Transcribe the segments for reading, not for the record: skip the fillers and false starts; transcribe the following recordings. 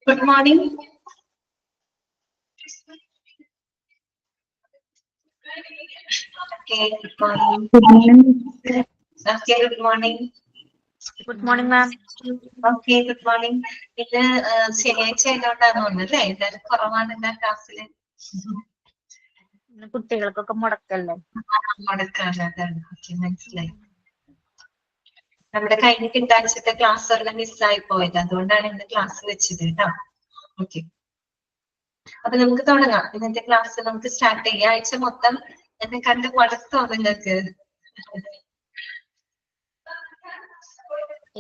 Good morning. Okay, good morning. Good morning. Okay, good morning. Good morning, ma'am. Okay, good morning. ഇത് ശനിയാഴ്ച ആയതുകൊണ്ടാണ് തോന്നുന്നല്ലേ എല്ലാവരും കുറവാണ് എല്ലാ ക്ലാസ്സില് കുട്ടികൾക്കൊക്കെ മുടക്കല്ലേ? മുടക്കാണ്. അതാണ്. ഓക്കെ, മനസ്സിലായി. നമ്മുടെ കഴിഞ്ഞ തിങ്കളാഴ്ചത്തെ ക്ലാസ് ഒരെണ്ണം മിസ്സായി പോയത്, അതുകൊണ്ടാണ് ഇന്ന് ക്ലാസ് വെച്ചത് കേട്ടോ. ഓക്കെ, അപ്പൊ നമുക്ക് തുടങ്ങാം. ഇന്നത്തെ ക്ലാസ് നമുക്ക് സ്റ്റാർട്ട് ചെയ്യാം. ആഴ്ച മൊത്തം എന്നെ കണ്ട് മടുത്തോ നിങ്ങൾക്ക്?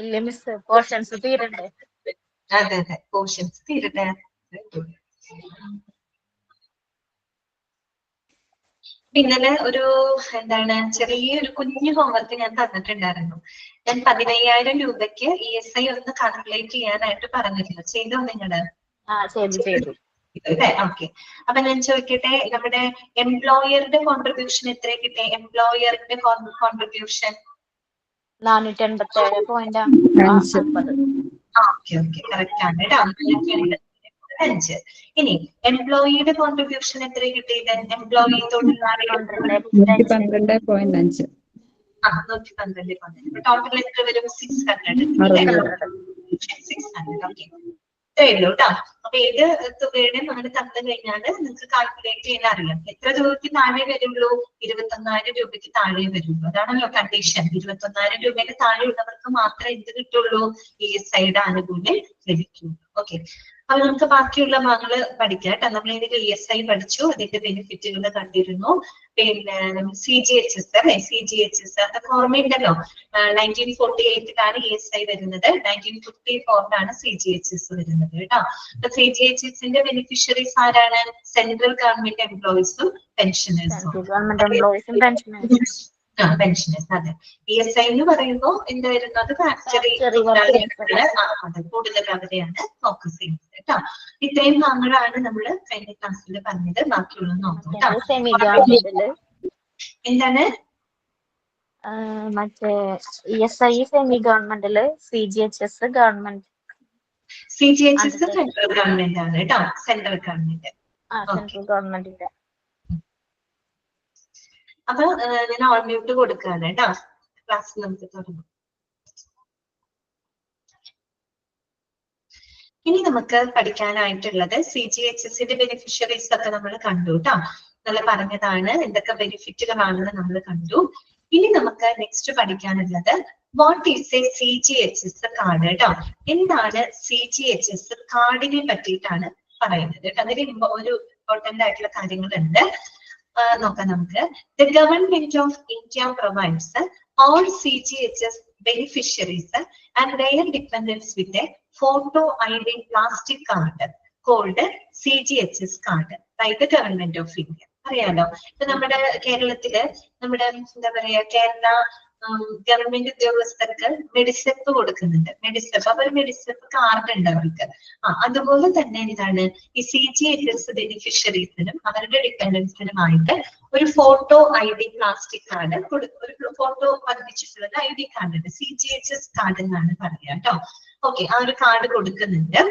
ഇല്ല മിസ്, പോർഷൻസ് തീരണ്ടേ? അതെ അതെ, പോർഷൻസ് തീരട്ടെ. ഇന്നലെ ഒരു ചെറിയൊരു കുഞ്ഞു ഹോംവർക്ക് ഞാൻ തന്നിട്ടുണ്ടായിരുന്നു. ഞാൻ 15,000 രൂപയ്ക്ക് ESI ഒന്ന് കാൽക്കുലേറ്റ് ചെയ്യാനായിട്ട് പറഞ്ഞിരുന്നു. ചെയ്തോ നിങ്ങള്? ചെയ്തു. ഓക്കെ, അപ്പൊ ഞാൻ ചോദിക്കട്ടെ, നമ്മുടെ എംപ്ലോയറുടെ കോൺട്രിബ്യൂഷൻ എത്ര കിട്ടി? എംപ്ലോയറിന്റെ കോൺട്രിബ്യൂഷൻ 487.50. ഓക്കെ ഓക്കെ, കറക്റ്റ് ആണ് കേട്ടോ. 485. ഇനി എംപ്ലോയിയുടെ കോൺട്രിബ്യൂഷൻ എത്ര കിട്ടിയത്? എംപ്ലോയി തൊഴിലാളി 112.5. 112.5. ടോട്ടൽ എത്ര വരും? 600. 600. ഓക്കെ, ഇത്രയേ ഉള്ളൂ കേട്ടോ. അപ്പൊ ഏത് തുകയുടെ നമ്മൾ തന്നു കഴിഞ്ഞാൽ നിങ്ങൾക്ക് കാൽക്കുലേറ്റ് ചെയ്യാൻ അറിയാം. എത്ര രൂപയ്ക്ക് താഴെ വരുള്ളൂ? 21,000 രൂപയ്ക്ക് താഴെ വരുള്ളൂ. അതാണല്ലോ കണ്ടീഷൻ. 21,000 രൂപയ്ക്ക് താഴെ ഉള്ളവർക്ക് മാത്രമേ എന്ത് കിട്ടുള്ളൂ? ESIയുടെ ആനുകൂല്യം ലഭിക്കുള്ളൂ. ഓക്കെ, അപ്പൊ നമുക്ക് ബാക്കിയുള്ള ഭാഗങ്ങൾ പഠിക്കാം കേട്ടോ. നമ്മൾ ഇതിൽ ESI പഠിച്ചു, അതിന്റെ ബെനിഫിറ്റുകൾ കണ്ടിരുന്നു. പിന്നെ CGHS അല്ലെ, CGHS അതൊക്കെ ഓർമ്മയുണ്ടല്ലോ. 1948ലാണ് ESI വരുന്നത്, 1954ലാണ് CGHS വരുന്നത് കേട്ടോ. അപ്പൊ CGHSന്റെ ബെനിഫിഷ്യറീസ് ആരാണ്? സെൻട്രൽ ഗവൺമെന്റ് എംപ്ലോയീസും പെൻഷനേഴ്സും. പെൻഷനേഴ്സ്. അതെ, ESI എന്ന് പറയുമ്പോൾ എന്ത് വരുന്നത്? ഫാക്ടറി അതെ, കൂടുതൽ അവരെയാണ് ഫോക്കസ് ചെയ്യുന്നത് കേട്ടോ. ഇത്രയും ഭാഗങ്ങളാണ് നമ്മൾ കഴിഞ്ഞ ക്ലാസ്സിൽ പറഞ്ഞത്. ബാക്കിയുള്ള നോക്കാം കേട്ടോ. എന്താണ്? മറ്റേ ESI സെമി ഗവൺമെന്റില്, CGHS government. CGHS central government ആണ് കേട്ടോ. Central government. സെൻട്രൽ ഗവൺമെന്റിന്റെ. അപ്പൊ ഞാൻ ഓൺ മ്യൂട്ട് കൊടുക്കുകയാണ് കേട്ടോ. ക്ലാസ് നമുക്ക് തുടങ്ങാം. ഇനി നമുക്ക് പഠിക്കാനായിട്ടുള്ളത് CGHSന്റെ ബെനിഫിഷ്യറീസ് ഒക്കെ നമ്മൾ കണ്ടു കേട്ടോ. നല്ല പറഞ്ഞതാണ്, എന്തൊക്കെ ബെനിഫിറ്റുകളാണെന്ന് നമ്മൾ കണ്ടു. ഇനി നമുക്ക് നെക്സ്റ്റ് പഠിക്കാനുള്ളത് what is A CGHS card കേട്ടോ. എന്താണ് CGHS കാർഡിനെ പറ്റിയിട്ടാണ് പറയുന്നത്. അതിൽ ഒരു ഇമ്പോർട്ടന്റ് ആയിട്ടുള്ള കാര്യങ്ങളുണ്ട്, നോക്കാം നമുക്ക്. The Government of India provides all CGHS beneficiaries and their dependents with a photo ID plastic card called CGHS card by the Government of India. അറിയാലോ, ഇപ്പൊ നമ്മുടെ കേരളത്തില് നമ്മുടെ കേരള ഗവൺമെന്റ് ഉദ്യോഗസ്ഥർക്ക് മെഡിസെപ്പ് കൊടുക്കുന്നുണ്ട്. മെഡിസെപ്പ്, അപ്പൊ ഒരു മെഡിസെപ്പ് കാർഡ് ഉണ്ട് അവർക്ക്. അതുപോലെ തന്നെ എന്താണ് ഈ CGHS ബെനിഫിഷ്യറീസിനും അവരുടെ ഡിപ്പെൻഡൻസിനുമായിട്ട് ഒരു ഫോട്ടോ ID പ്ലാസ്റ്റിക് കാർഡ്, ഒരു ഫോട്ടോ പതിപ്പിച്ചിട്ടുള്ളത് ID കാർഡ് ഉണ്ട്. CGHS കാർഡ് എന്നാണ് പറയുക കേട്ടോ. ഓക്കെ, ആ ഒരു കാർഡ് കൊടുക്കുന്നുണ്ട്.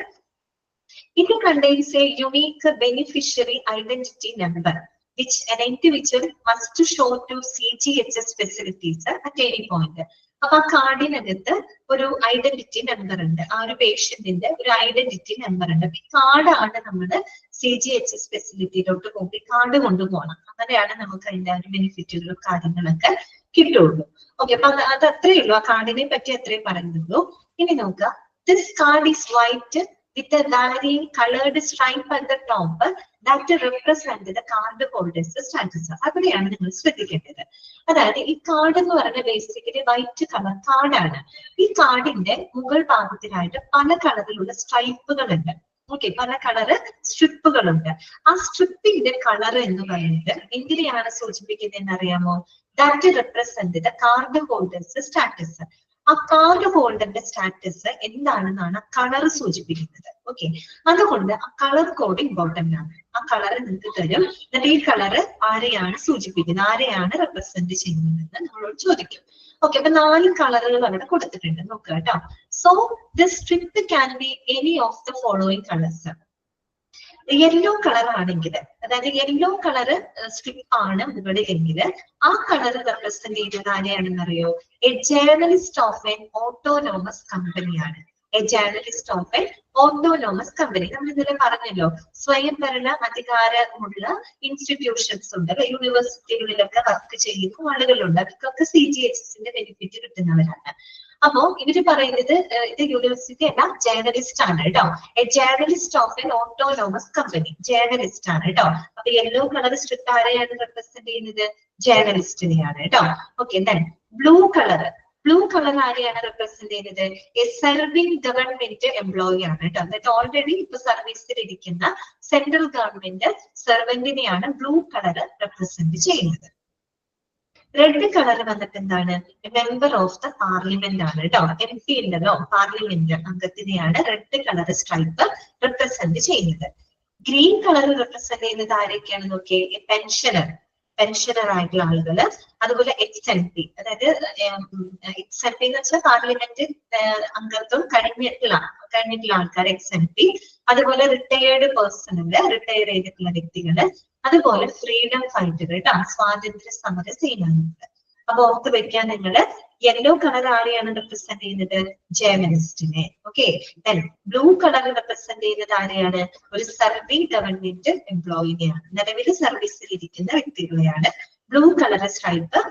It contains a unique beneficiary identity number which an individual must show to CGHS facilities at any point. അപ്പൊ ആ കാർഡിനകത്ത് ഒരു ഐഡന്റിറ്റി നമ്പർ ഉണ്ട്. ആ ഒരു പേഷ്യന്റിന്റെ ഒരു ഐഡന്റിറ്റി നമ്പർ ഉണ്ട്. അപ്പൊ ഈ കാർഡാണ് നമ്മൾ CGHS ഫെസിലിറ്റിയിലോട്ട് പോകുമ്പോൾ ഈ കാർഡ് കൊണ്ടുപോകണം. അങ്ങനെയാണ് നമുക്ക് അതിന്റെ ഒരു ബെനിഫിറ്റുകളും കാര്യങ്ങളൊക്കെ കിട്ടുള്ളൂ. ഓക്കെ, അപ്പൊ അത് അത്രയേ ഉള്ളൂ. ആ കാർഡിനെ പറ്റി അത്രയും പറയുന്നുള്ളൂ. ഇനി നോക്കുക. This card is white with a varying colored stripe at the top that represent the card holders status. അവിടെയാണ് നിങ്ങൾ ശ്രദ്ധിക്കേണ്ടത്. അതായത് ഈ കാർഡ് എന്ന് പറയുന്നത് ബേസിക്കലി വൈറ്റ് കളർ കാർഡാണ്. ഈ കാർഡിന്റെ മുകൾ ഭാഗത്തിനായിട്ട് പല കളറിലുള്ള സ്ട്രൈപ്പുകൾ ഉണ്ട്. ഓക്കെ, പല കളറ് സ്ട്രിപ്പുകളുണ്ട്. ആ സ്ട്രിപ്പിന്റെ കളർ എന്ന് പറയുന്നത് എന്തിനെയാണ് സൂചിപ്പിക്കുന്നത് അറിയാമോ? That represent the card holders status. ആ കാർഡ് ഹോൾഡറിന്റെ സ്റ്റാറ്റസ് എന്താണെന്നാണ് കളർ സൂചിപ്പിക്കുന്നത്. ഓക്കെ, അതുകൊണ്ട് ആ കളർ കോഡ് ഇമ്പോർട്ടന്റ് ആണ്. ആ കളർ നിങ്ങൾക്ക് തരും. എന്നിട്ട് ഈ കളർ ആരെയാണ് സൂചിപ്പിക്കുന്നത്, ആരെയാണ് റെപ്രസെന്റ് ചെയ്യുന്നതെന്ന് നമ്മളോട് ചോദിക്കും. ഓക്കെ, അപ്പൊ 4 കളറുകൾ അവിടെ കൊടുത്തിട്ടുണ്ട്, നോക്കുക കേട്ടോ. So the strip can be any of the following colours. Yellow colour ആണെങ്കിൽ, അതായത് യെല്ലോ കളർ സ്ട്രിപ്പ് ആണ് മുകളിലെങ്കിൽ ആ കളർ റെപ്രസെന്റ് ചെയ്യുന്നത് ആരെയാണെന്ന് അറിയോ? A journalist of an autonomous കമ്പനിയാണ്. A journalist of an autonomous company. നമ്മൾ ഇന്നലെ പറഞ്ഞല്ലോ, സ്വയംഭരണ അധികാരമുള്ള ഇൻസ്റ്റിറ്റ്യൂഷൻസ് ഉണ്ട്, യൂണിവേഴ്സിറ്റികളിലൊക്കെ വർക്ക് ചെയ്യുന്ന ആളുകളുണ്ട്. അവർക്കൊക്കെ CGHSന്റെ ബെനിഫിറ്റ് കിട്ടുന്നവരാണ്. അപ്പോ ഇവര് പറയുന്നത് ഇത് യൂണിവേഴ്സിറ്റി അല്ല, ജേർണലിസ്റ്റ് ആണ് കേട്ടോ. A journalist of an autonomous company, journalist ആണ് കേട്ടോ. അപ്പൊ യെല്ലോ കളർ സ്ട്രിപ്പ് ആരെയാണ് റെപ്രസെന്റ് ചെയ്യുന്നത്? ജേർണലിസ്റ്റിനെയാണ് കേട്ടോ. Okay, then blue colour, blue colour ആരെയാണ് റെപ്രസെന്റ് ചെയ്യുന്നത്? എ സർവിംഗ് ഗവൺമെന്റ് എംപ്ലോയി ആണ് കേട്ടോ. അതായത് ഓൾറെഡി ഇപ്പൊ സർവീസിൽ ഇരിക്കുന്ന സെൻട്രൽ ഗവൺമെന്റ് സെർവന്റിനെയാണ് ബ്ലൂ കളർ റെപ്രസെന്റ് ചെയ്യുന്നത്. റെഡ് കളർ വന്നിട്ട് എന്താണ്? മെമ്പർ ഓഫ് ദ പാർലമെന്റ് ആണ് കേട്ടോ. MP ഉണ്ടല്ലോ, പാർലമെന്റ് അംഗത്തിനെയാണ് റെഡ് കളർ സ്ട്രൈപ്പ് റെപ്രസെന്റ് ചെയ്യുന്നത്. ഗ്രീൻ കളർ റെപ്രസെന്റ് ചെയ്യുന്നത് ആരൊക്കെയാണ് നോക്കിയേ? പെൻഷനർ, പെൻഷനർ ആയിട്ടുള്ള ആളുകള്. അതുപോലെ XMP, അതായത് XMP എന്ന് വെച്ചാൽ പാർലമെന്റ് അംഗത്വം കഴിഞ്ഞിട്ടുള്ള ആൾക്കാർ XMP. അതുപോലെ റിട്ടയേർഡ് പേഴ്സണല്, റിട്ടയർ ചെയ്തിട്ടുള്ള വ്യക്തികള്. അതുപോലെ ഫ്രീഡം ഫൈറ്റർ കേട്ടോ, സ്വാതന്ത്ര്യ സമര സേനാനികൾ. അപ്പൊ ഓർത്ത് വെക്കാൻ നിങ്ങള് യെല്ലോ കളർ ആരെയാണ് റെപ്രസെന്റ് ചെയ്യുന്നത്? ജേർണലിസ്റ്റിനെ. ഓക്കെ, ബ്ലൂ കളർ റെപ്രസെന്റ് ചെയ്യുന്നത് ആരെയാണ്? ഒരു സർവിംഗ് ഗവൺമെന്റ് എംപ്ലോയിനെയാണ്, നിലവിൽ സർവീസിൽ ഇരിക്കുന്ന വ്യക്തികളെയാണ് ബ്ലൂ കളർ സ്ട്രൈപ്പ്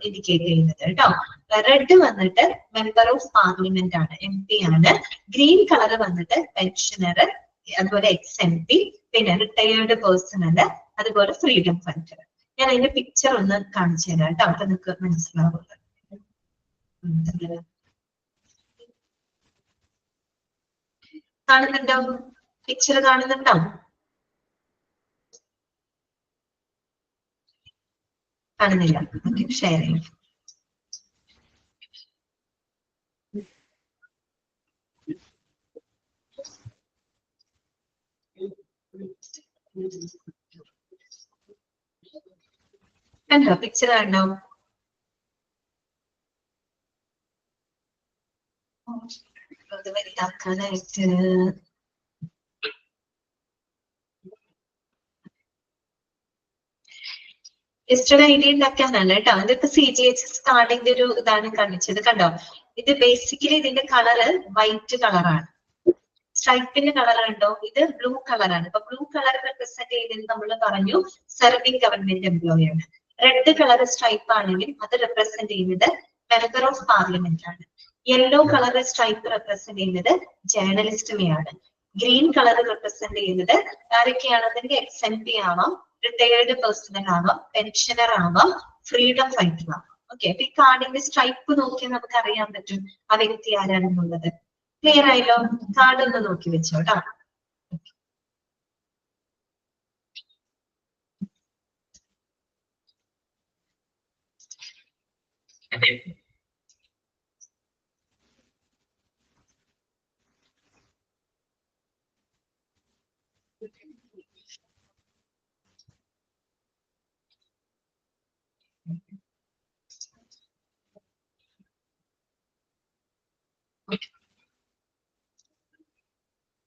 ഇൻഡിക്കേറ്റ് ചെയ്യുന്നത് കേട്ടോ. റെഡ് വന്നിട്ട് മെമ്പർ ഓഫ് പാർലമെന്റ് ആണ്, MP ആണ്. ഗ്രീൻ കളർ വന്നിട്ട് പെൻഷനർ, അതുപോലെ XMP, പിന്നെ റിട്ടയേർഡ് പേഴ്സണല്, അതുപോലെ ഫ്രീഡം ഫൈറ്റർ. ഞാൻ അതിന്റെ പിക്ചർ ഒന്ന് കാണിച്ചു തരാം കേട്ടോ, അപ്പൊ നിങ്ങൾക്ക് മനസ്സിലാവുന്നത്. കാണുന്നുണ്ടോ? പിക്ചർ കാണുന്നുണ്ടോ? കാണുന്നില്ല? ഓക്കെ, ഷെയർ ചെയ്യാം. കണ്ടോ? പിക്ചർ കണ്ടോ? അത് വലുതാക്കാനായിട്ട് ജസ്റ്റ് ഐഡിയ ഉണ്ടാക്കാനാണ് കേട്ടോ. ഇതിപ്പോ CGHS കാർഡിന്റെ ഒരു ഇതാണ് കാണിച്ചത്, കണ്ടോ? ഇത് ബേസിക്കലി ഇതിന്റെ കളറ് വൈറ്റ് കളറാണ്. സ്ട്രൈപ്പിന്റെ കളർ ഉണ്ടോ? ഇത് ബ്ലൂ കളറാണ്. ഇപ്പൊ ബ്ലൂ കളർ റെപ്രസെന്റ് ചെയ്യുന്നത് നമ്മൾ പറഞ്ഞു സർവിംഗ് ഗവൺമെന്റ് എംപ്ലോയി ആണ്. റെഡ് കളർ സ്ട്രൈപ്പ് ആണെങ്കിൽ അത് റെപ്രസെന്റ് ചെയ്യുന്നത് മെമ്പർ ഓഫ് പാർലമെന്റ് ആണ്. യെല്ലോ കളർ സ്ട്രൈപ്പ് റെപ്രസെന്റ് ചെയ്യുന്നത് ജേർണലിസ്റ്റിനെയാണ്. ഗ്രീൻ കളർ റെപ്രസെന്റ് ചെയ്യുന്നത് ആരൊക്കെയാണ്? അതിന്റെ XMP ആവാം, റിട്ടയേർഡ് പേഴ്സണൽ ആവാം, പെൻഷനർ ആവാം, ഫ്രീഡം ഫൈറ്റർ ആവാം. ഓക്കെ, അപ്പൊ ഈ കാർഡിന്റെ സ്ട്രൈപ്പ് നോക്കിയാൽ നമുക്ക് അറിയാൻ പറ്റും ആ വ്യക്തി ആരാണെന്നുള്ളത്. ക്ലിയർ ആയല്ലോ? കാർഡ് ഒന്ന് നോക്കി വെച്ചോട്ടോ.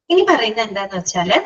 ഇനി പറയുന്നത് എന്താന്ന് വെച്ചാല്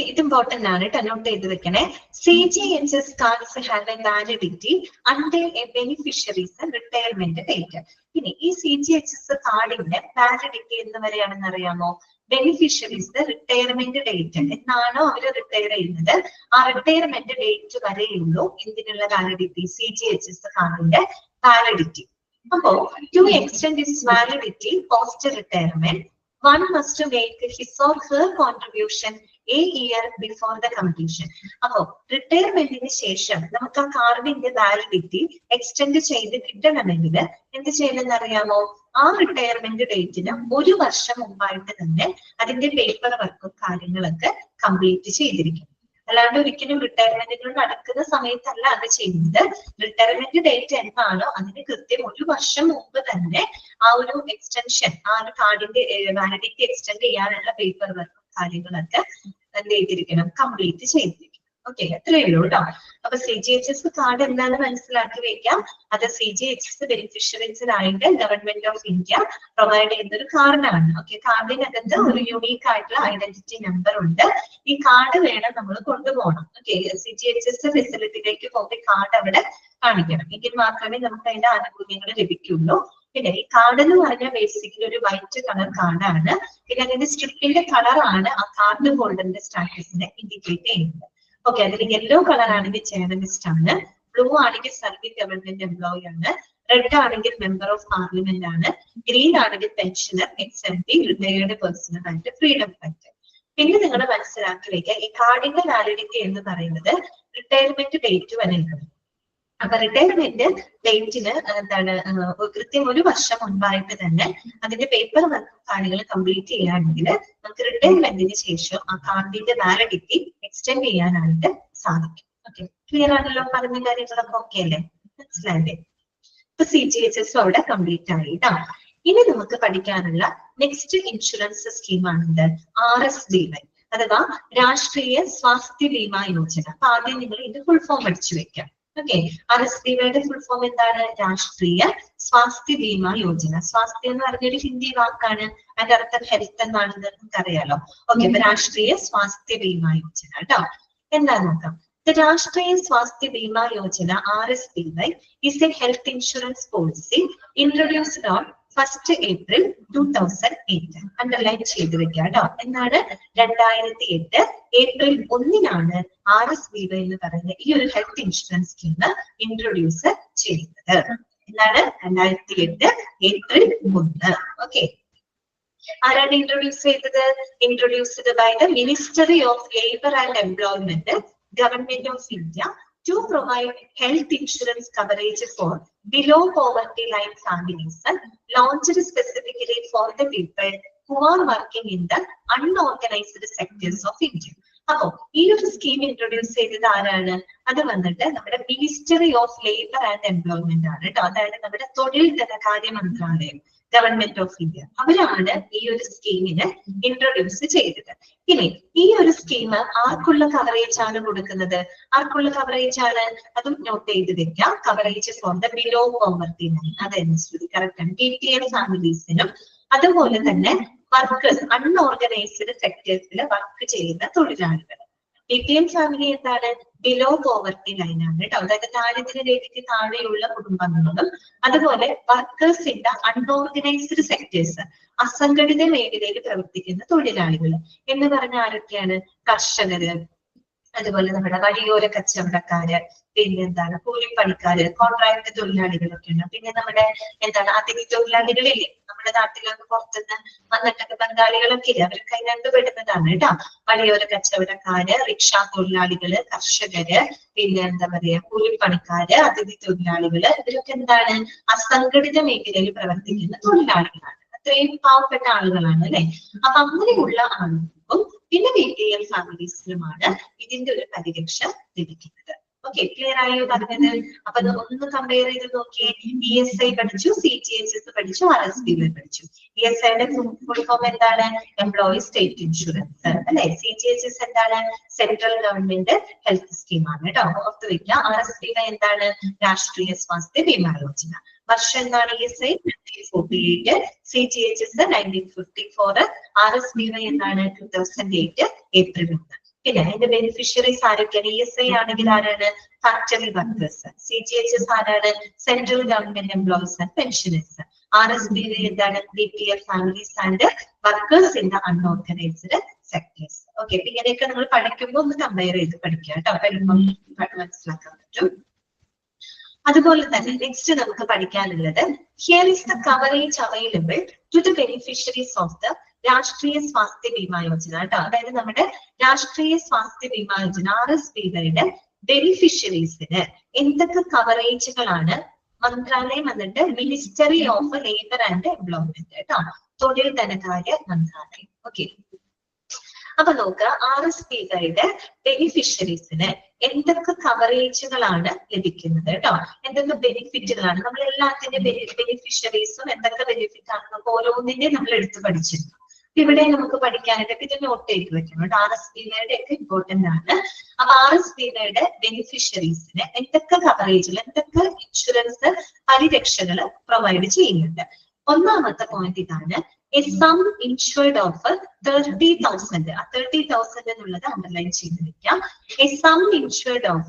ഇത് ഇമ്പോർട്ടന്റ് ആണ് കേട്ടോ, നോട്ട് ചെയ്ത് വെക്കണേ. CGHS cards have a validity until a beneficiary's retirement date. ഇനി ഈ CGHS കാർഡിന്റെ വാലിഡിറ്റി എന്ന് വരെയാണെന്ന് അറിയാമോ? ബെനിഫിഷ്യറീസ് റിട്ടയർമെന്റ് ഡേറ്റ് എന്നാണോ അവര് റിട്ടയർ ചെയ്യുന്നത്, ആ റിട്ടയർമെന്റ് ഡേറ്റ് വരെയുള്ളൂ എന്തിനുള്ള വാലിഡിറ്റി? CGHS കാർഡിന്റെ വാലിഡിറ്റി. അപ്പോ to extend its validity post retirement, one must make his or her contribution a year before the completion. അപ്പോ റിട്ടയർമെന്റിന് ശേഷം നമുക്ക് ആ കാർഡിന്റെ വാലിഡിറ്റി എക്സ്റ്റെൻഡ് ചെയ്ത് കിട്ടണമെങ്കിൽ എന്ത് ചെയ്യണമെന്ന് അറിയാമോ? ആ റിട്ടയർമെന്റ് ഡേറ്റിന് 1 വർഷം മുമ്പായിട്ട് തന്നെ അതിന്റെ പേപ്പർ വർക്കും കാര്യങ്ങളൊക്കെ കംപ്ലീറ്റ് ചെയ്തിരിക്കും. അല്ലാണ്ട് ഒരിക്കലും റിട്ടയർമെന്റിനോട് അടുക്കുന്ന സമയത്തല്ല അത് ചെയ്യുന്നത്. റിട്ടയർമെന്റ് ഡേറ്റ് എന്താണോ അതിന് കൃത്യം 1 വർഷം മുമ്പ് തന്നെ ആ ഒരു എക്സ്റ്റൻഷൻ, ആ ഒരു കാർഡിന്റെ വാലിഡിറ്റി എക്സ്റ്റെൻഡ് ചെയ്യാനുള്ള പേപ്പർ വർക്കും കാര്യങ്ങളൊക്കെ എന്ത് ചെയ്തിരിക്കണം, കംപ്ലീറ്റ് ചെയ്തിരിക്കണം. ഓക്കെ, അത്രയേ ഉള്ളൂ കേട്ടോ. അപ്പൊ CGHS കാർഡ് എന്താണെന്ന് മനസ്സിലാക്കി വെക്കാം. അത് CGHS ബെനിഫിഷ്യറീസിനായിട്ട് ഗവൺമെന്റ് ഓഫ് ഇന്ത്യ പ്രൊവൈഡ് ചെയ്യുന്ന ഒരു കാർഡാണ്. ഓക്കെ, കാർഡിനകത്ത് ഒരു യുണീക്ക് ആയിട്ടുള്ള ഐഡന്റിറ്റി നമ്പർ ഉണ്ട്. ഈ കാർഡ് വേണം നമ്മൾ കൊണ്ടുപോകണം. ഓക്കെ, CGHS ഫെസിലിറ്റിയിലേക്ക് പോയി കാർഡ് അവിടെ കാണിക്കണം. എങ്കിൽ മാത്രമേ നമുക്ക് അതിന്റെ ആനുകൂല്യങ്ങൾ ലഭിക്കുള്ളൂ. പിന്നെ ഈ കാർഡ് എന്ന് പറഞ്ഞാൽ ബേസിക്കലി ഒരു വൈറ്റ് കളർ കാർഡാണ്. പിന്നെ അതിന്റെ സ്ട്രിപ്പിന്റെ കളറാണ് ആ കാർഡ് ഹോൾഡറിന്റെ സ്റ്റാറ്റസിനെ ഇൻഡിക്കേറ്റ് ചെയ്യുന്നത്. ഓക്കെ, അതിൽ യെല്ലോ കളർ ആണെങ്കിൽ ജേർണലിസ്റ്റ് ആണ്, ബ്ലൂ ആണെങ്കിൽ സർവീസ് ഗവൺമെന്റ് എംപ്ലോയി ആണ്, റെഡ് ആണെങ്കിൽ മെമ്പർ ഓഫ് പാർലമെന്റ് ആണ്, ഗ്രീൻ ആണെങ്കിൽ പെൻഷനർ, എക്സ്-എം-പി, റിട്ടയർഡ് പേഴ്സണൽ ആയിട്ട് ഫ്രീഡം ഫൈറ്റർ. പിന്നെ നിങ്ങൾ മനസ്സിലാക്കി വെക്കുക, ഈ കാർഡിന്റെ വാലിഡിറ്റി എന്ന് പറയുന്നത് റിട്ടയർമെന്റ് ഡേറ്റ് വരെയാണ്. അപ്പൊ റിട്ടയർമെന്റ് ഡേറ്റിന് എന്താണ് കൃത്യം 1 വർഷം മുൻപായിട്ട് തന്നെ അതിന്റെ പേപ്പർ വർക്ക് കാര്യങ്ങൾ കംപ്ലീറ്റ് ചെയ്യുകയാണെങ്കിൽ നമുക്ക് റിട്ടയർമെന്റിന് ശേഷം ആ കാർഡിന്റെ വാലിഡിറ്റി എക്സ്റ്റെൻഡ് ചെയ്യാനായിട്ട് സാധിക്കും. ഓക്കെ, ക്ലിയർ ആണല്ലോ? പറഞ്ഞ കാര്യങ്ങളൊക്കെ ഓക്കെ അല്ലേ? മനസ്സിലായില്ലേ? ഇപ്പൊ CGHS അവിടെ കംപ്ലീറ്റ് ആയിട്ടാ. ഇനി നമുക്ക് പഠിക്കാനുള്ള നെക്സ്റ്റ് ഇൻഷുറൻസ് സ്കീമാണിത് RSBY, അഥവാ രാഷ്ട്രീയ സ്വാസ്ഥ്യ ബീമാ യോജന. അപ്പൊ ആദ്യം നിങ്ങൾ ഇതിന്റെ ഫുൾ ഫോം പഠിച്ചു വെക്കാം. ഓക്കെ, RSBYയുടെ ഫുൾ ഫോം എന്താണ്? രാഷ്ട്രീയ സ്വാസ്ഥ്യ ബീമാ യോജന. സ്വാസ്ഥ്യം എന്ന് പറഞ്ഞൊരു ഹിന്ദി വാക്കാണ്, അതിന്റെ അർത്ഥം ഹെൽത്ത് എന്നാണെന്ന് നമുക്ക് അറിയാലോ. ഓക്കെ, അപ്പൊ രാഷ്ട്രീയ സ്വാസ്ഥ്യ ബീമാ യോജന കേട്ടോ. എന്താ നോക്കാം. The Rashtriya Swasthya Bima Yojana (RSBY) is a health insurance policy introduced on 1st April 2008. Underline ചെയ്ത് വെക്കാം കേട്ടോ. എന്താണ്? 2008 ഏപ്രിൽ 1-നാണ് RSBY എന്ന് പറയുന്ന ഈ ഒരു ഹെൽത്ത് ഇൻഷുറൻസ് സ്കീം ഇൻട്രൊഡ്യൂസ് ചെയ്യുന്നത്. എന്താണ്? 2008 ഏപ്രിൽ 1. ഓക്കെ, ആരാണ് ഇൻട്രൊഡ്യൂസ് ചെയ്തത്? Introduced by the ministry of labour and employment, Government of India, to provide health insurance coverage for below poverty line families, launched specifically for the people who are working in the unorganized sectors of India. അപ്പോ ഈ ഒരു scheme introduce ചെയ്തത് ആരാണ്? അത് വന്നിട്ട് നമ്മുടെ ministry of labour and employment ആണ് കേട്ടോ. അതായത് നമ്മുടെ തൊഴിൽ ധനകാര്യ മന്ത്രാലയം, ഗവൺമെന്റ് ഓഫ് ഇന്ത്യ, അവരാണ് ഈ ഒരു സ്കീമിന് ഇൻട്രൊഡ്യൂസ് ചെയ്തത്. ഇനി ഈ ഒരു സ്കീം ആർക്കുള്ള കവറേജ് ആണ് കൊടുക്കുന്നത്? ആർക്കുള്ള കവറേജ് ആണ്? അതും നോട്ട് ചെയ്ത് വെക്കാം. Coverage for the below poverty line, അതനുസരിച്ച് കറക്റ്റ് ആണ്. BPL ഫാമിലീസിനും അതുപോലെ തന്നെ വർക്കേഴ്സ്, അൺഓർഗനൈസ്ഡ് സെക്ടേഴ്സിൽ വർക്ക് ചെയ്യുന്ന തൊഴിലാളികൾ. BPL ഫാമിലി എന്താണ്? ബിലോ പോവർട്ടി ലൈൻ ആണ് കേട്ടോ. അതായത് ദാരിദ്ര്യരേഖയ്ക്ക് താഴെയുള്ള കുടുംബാംഗങ്ങളും അതുപോലെ workers in the unorganised sectors, അസംഘടിത മേഖലയിൽ പ്രവർത്തിക്കുന്ന തൊഴിലാളികൾ എന്ന് പറഞ്ഞ ആരൊക്കെയാണ്? കർഷകര്, അതുപോലെ നമ്മുടെ വഴിയോര കച്ചവടക്കാര്, പിന്നെ എന്താണ് കൂലിപ്പണിക്കാര്, കോൺട്രാക്ട് തൊഴിലാളികളൊക്കെ ഉണ്ട്. പിന്നെ നമ്മുടെ എന്താണ് അതിഥി തൊഴിലാളികളില്ലേ, നമ്മുടെ നാട്ടിലൊക്കെ പുറത്തുനിന്ന് വന്നിട്ടൊക്കെ ബംഗാളികളൊക്കെ ഇല്ലേ, അവർക്ക് അതിനകത്ത് പെടുന്നതാണ് കേട്ടോ. വഴിയോര കച്ചവടക്കാര്, റിക്ഷാ തൊഴിലാളികള്, കർഷകര്, പിന്നെ എന്താ പറയാ കൂലിപ്പണിക്കാര്, അതിഥി തൊഴിലാളികള്, ഇവരൊക്കെ എന്താണ് അസംഘടിത മേഖലയിൽ പ്രവർത്തിക്കുന്ന തൊഴിലാളികളാണ്. അത്രയും പാവപ്പെട്ട ആളുകളാണ് അല്ലെ. അപ്പൊ അങ്ങനെയുള്ള ആളുകൾക്കും പിന്നെ BPL ഫാമിലീസിനുമാണ് ഇതിന്റെ ഒരു പരിരക്ഷ ലഭിക്കുന്നത്. ഓക്കെ, ക്ലിയർ ആയോ പറഞ്ഞത്? അപ്പൊ ഒന്ന് കമ്പയർ ചെയ്ത് നോക്കിയേ. ESI പഠിച്ചു, CGHS പഠിച്ചു, RSBY പഠിച്ചു. ESIയുടെ ഫുൾ ഫോം എന്താണ്? എംപ്ലോയി സ്റ്റേറ്റ് ഇൻഷുറൻസ് അല്ലെ. CGHS എന്താണ്? സെൻട്രൽ ഗവൺമെന്റ് ഹെൽത്ത് സ്കീമാണ് കേട്ടോ, ഓർത്ത് വെക്കുക. RSBY എന്താണ്? രാഷ്ട്രീയ സ്വാസ്ഥ്യ ബീമാ യോജന. വർഷം എന്താണ്? ESI 1948, CGHS 1954, RSBY എന്താണ്? 2008 ഏപ്രിൽ 1. പിന്നെ അതിന്റെ ബെനിഫിഷ്യറീസ് ആരൊക്കെയാണ്? ESI ആണെങ്കിൽ ആരാണ്? Factory workers. CGHS ആരാണ്? Central government employees and pensioners. RSBY എന്താണ്? BPL families and workers in the unorganised sectors. Okay, ഇങ്ങനെയൊക്കെ നമ്മൾ പഠിക്കുമ്പോൾ ഒന്ന് കമ്പയർ ചെയ്ത് പഠിക്കുക കേട്ടോ, എളുപ്പം മനസ്സിലാക്കാൻ പറ്റും. അതുപോലെ തന്നെ നെക്സ്റ്റ് നമുക്ക് പഠിക്കാനുള്ളത്, here is the coverage available to the beneficiaries of the Rashtriya Swasthya Bima Yojana കേട്ടോ. അതായത് നമ്മുടെ രാഷ്ട്രീയ സ്വാസ്ഥ്യ ബീമാ യോജന RSBYയുടെ ബെനിഫിഷ്യറീസിന് എന്തൊക്കെ കവറേജുകളാണ് മന്ത്രാലയം വന്നിട്ട് ministry of labour and employment കേട്ടോ, തൊഴിൽ ധനകാര്യ മന്ത്രാലയം. ഓക്കെ, അപ്പൊ നോക്കുക, RSPകളുടെ ബെനിഫിഷ്യറീസിന് എന്തൊക്കെ കവറേജുകളാണ് ലഭിക്കുന്നത് കേട്ടോ, എന്തൊക്കെ ബെനിഫിറ്റുകളാണ്. നമ്മൾ എല്ലാത്തിന്റെ ബെനിഫിഷ്യറീസും എന്തൊക്കെ ബെനിഫിറ്റ് ആണെന്നൊക്കെ ഓരോന്നിന്റെ നമ്മൾ എടുത്ത് പഠിച്ചിരുന്നു. ഇവിടെ നമുക്ക് പഠിക്കാനായിട്ട് ഇത് നോട്ട് ചെയ്ത് വെക്കണം. RSPകളുടെ ഒക്കെ ഇമ്പോർട്ടന്റ് ആണ്. അപ്പൊ RSPകളുടെ ബെനിഫിഷ്യറീസിന് എന്തൊക്കെ കവറേജുകൾ, എന്തൊക്കെ ഇൻഷുറൻസ് പരിരക്ഷകൾ പ്രൊവൈഡ് ചെയ്യുന്നുണ്ട്. ഒന്നാമത്തെ പോയിന്റ് ഇതാണ്, a sum insured of 30,000. ആ 30,000 എന്നുള്ളത് അണ്ടർലൈൻ ചെയ്ത് വെക്കാം. a sum insured of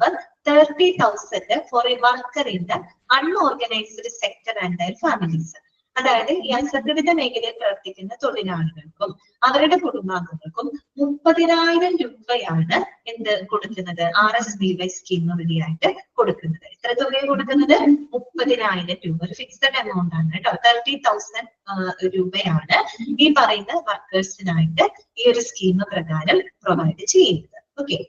30,000 for a worker in the unorganized sector and their families. അതായത് ഈ അസംഘടിത മേഖലയിൽ പ്രവർത്തിക്കുന്ന തൊഴിലാളികൾക്കും അവരുടെ കുടുംബാംഗങ്ങൾക്കും 30,000 രൂപയാണ് എന്ത് കൊടുക്കുന്നത്, RSPY സ്കീം വഴിയായിട്ട് കൊടുക്കുന്നത്. എത്ര തുകയാണ് കൊടുക്കുന്നത്? 30,000 രൂപ. ഒരു ഫിക്സഡ് എമൗണ്ട് ആണ് കേട്ടോ. 30,000 രൂപയാണ് ഈ പറയുന്ന വർക്കേഴ്സിനായിട്ട് ഈ ഒരു സ്കീം പ്രകാരം പ്രൊവൈഡ് ചെയ്യുന്നത്. ഓക്കെ.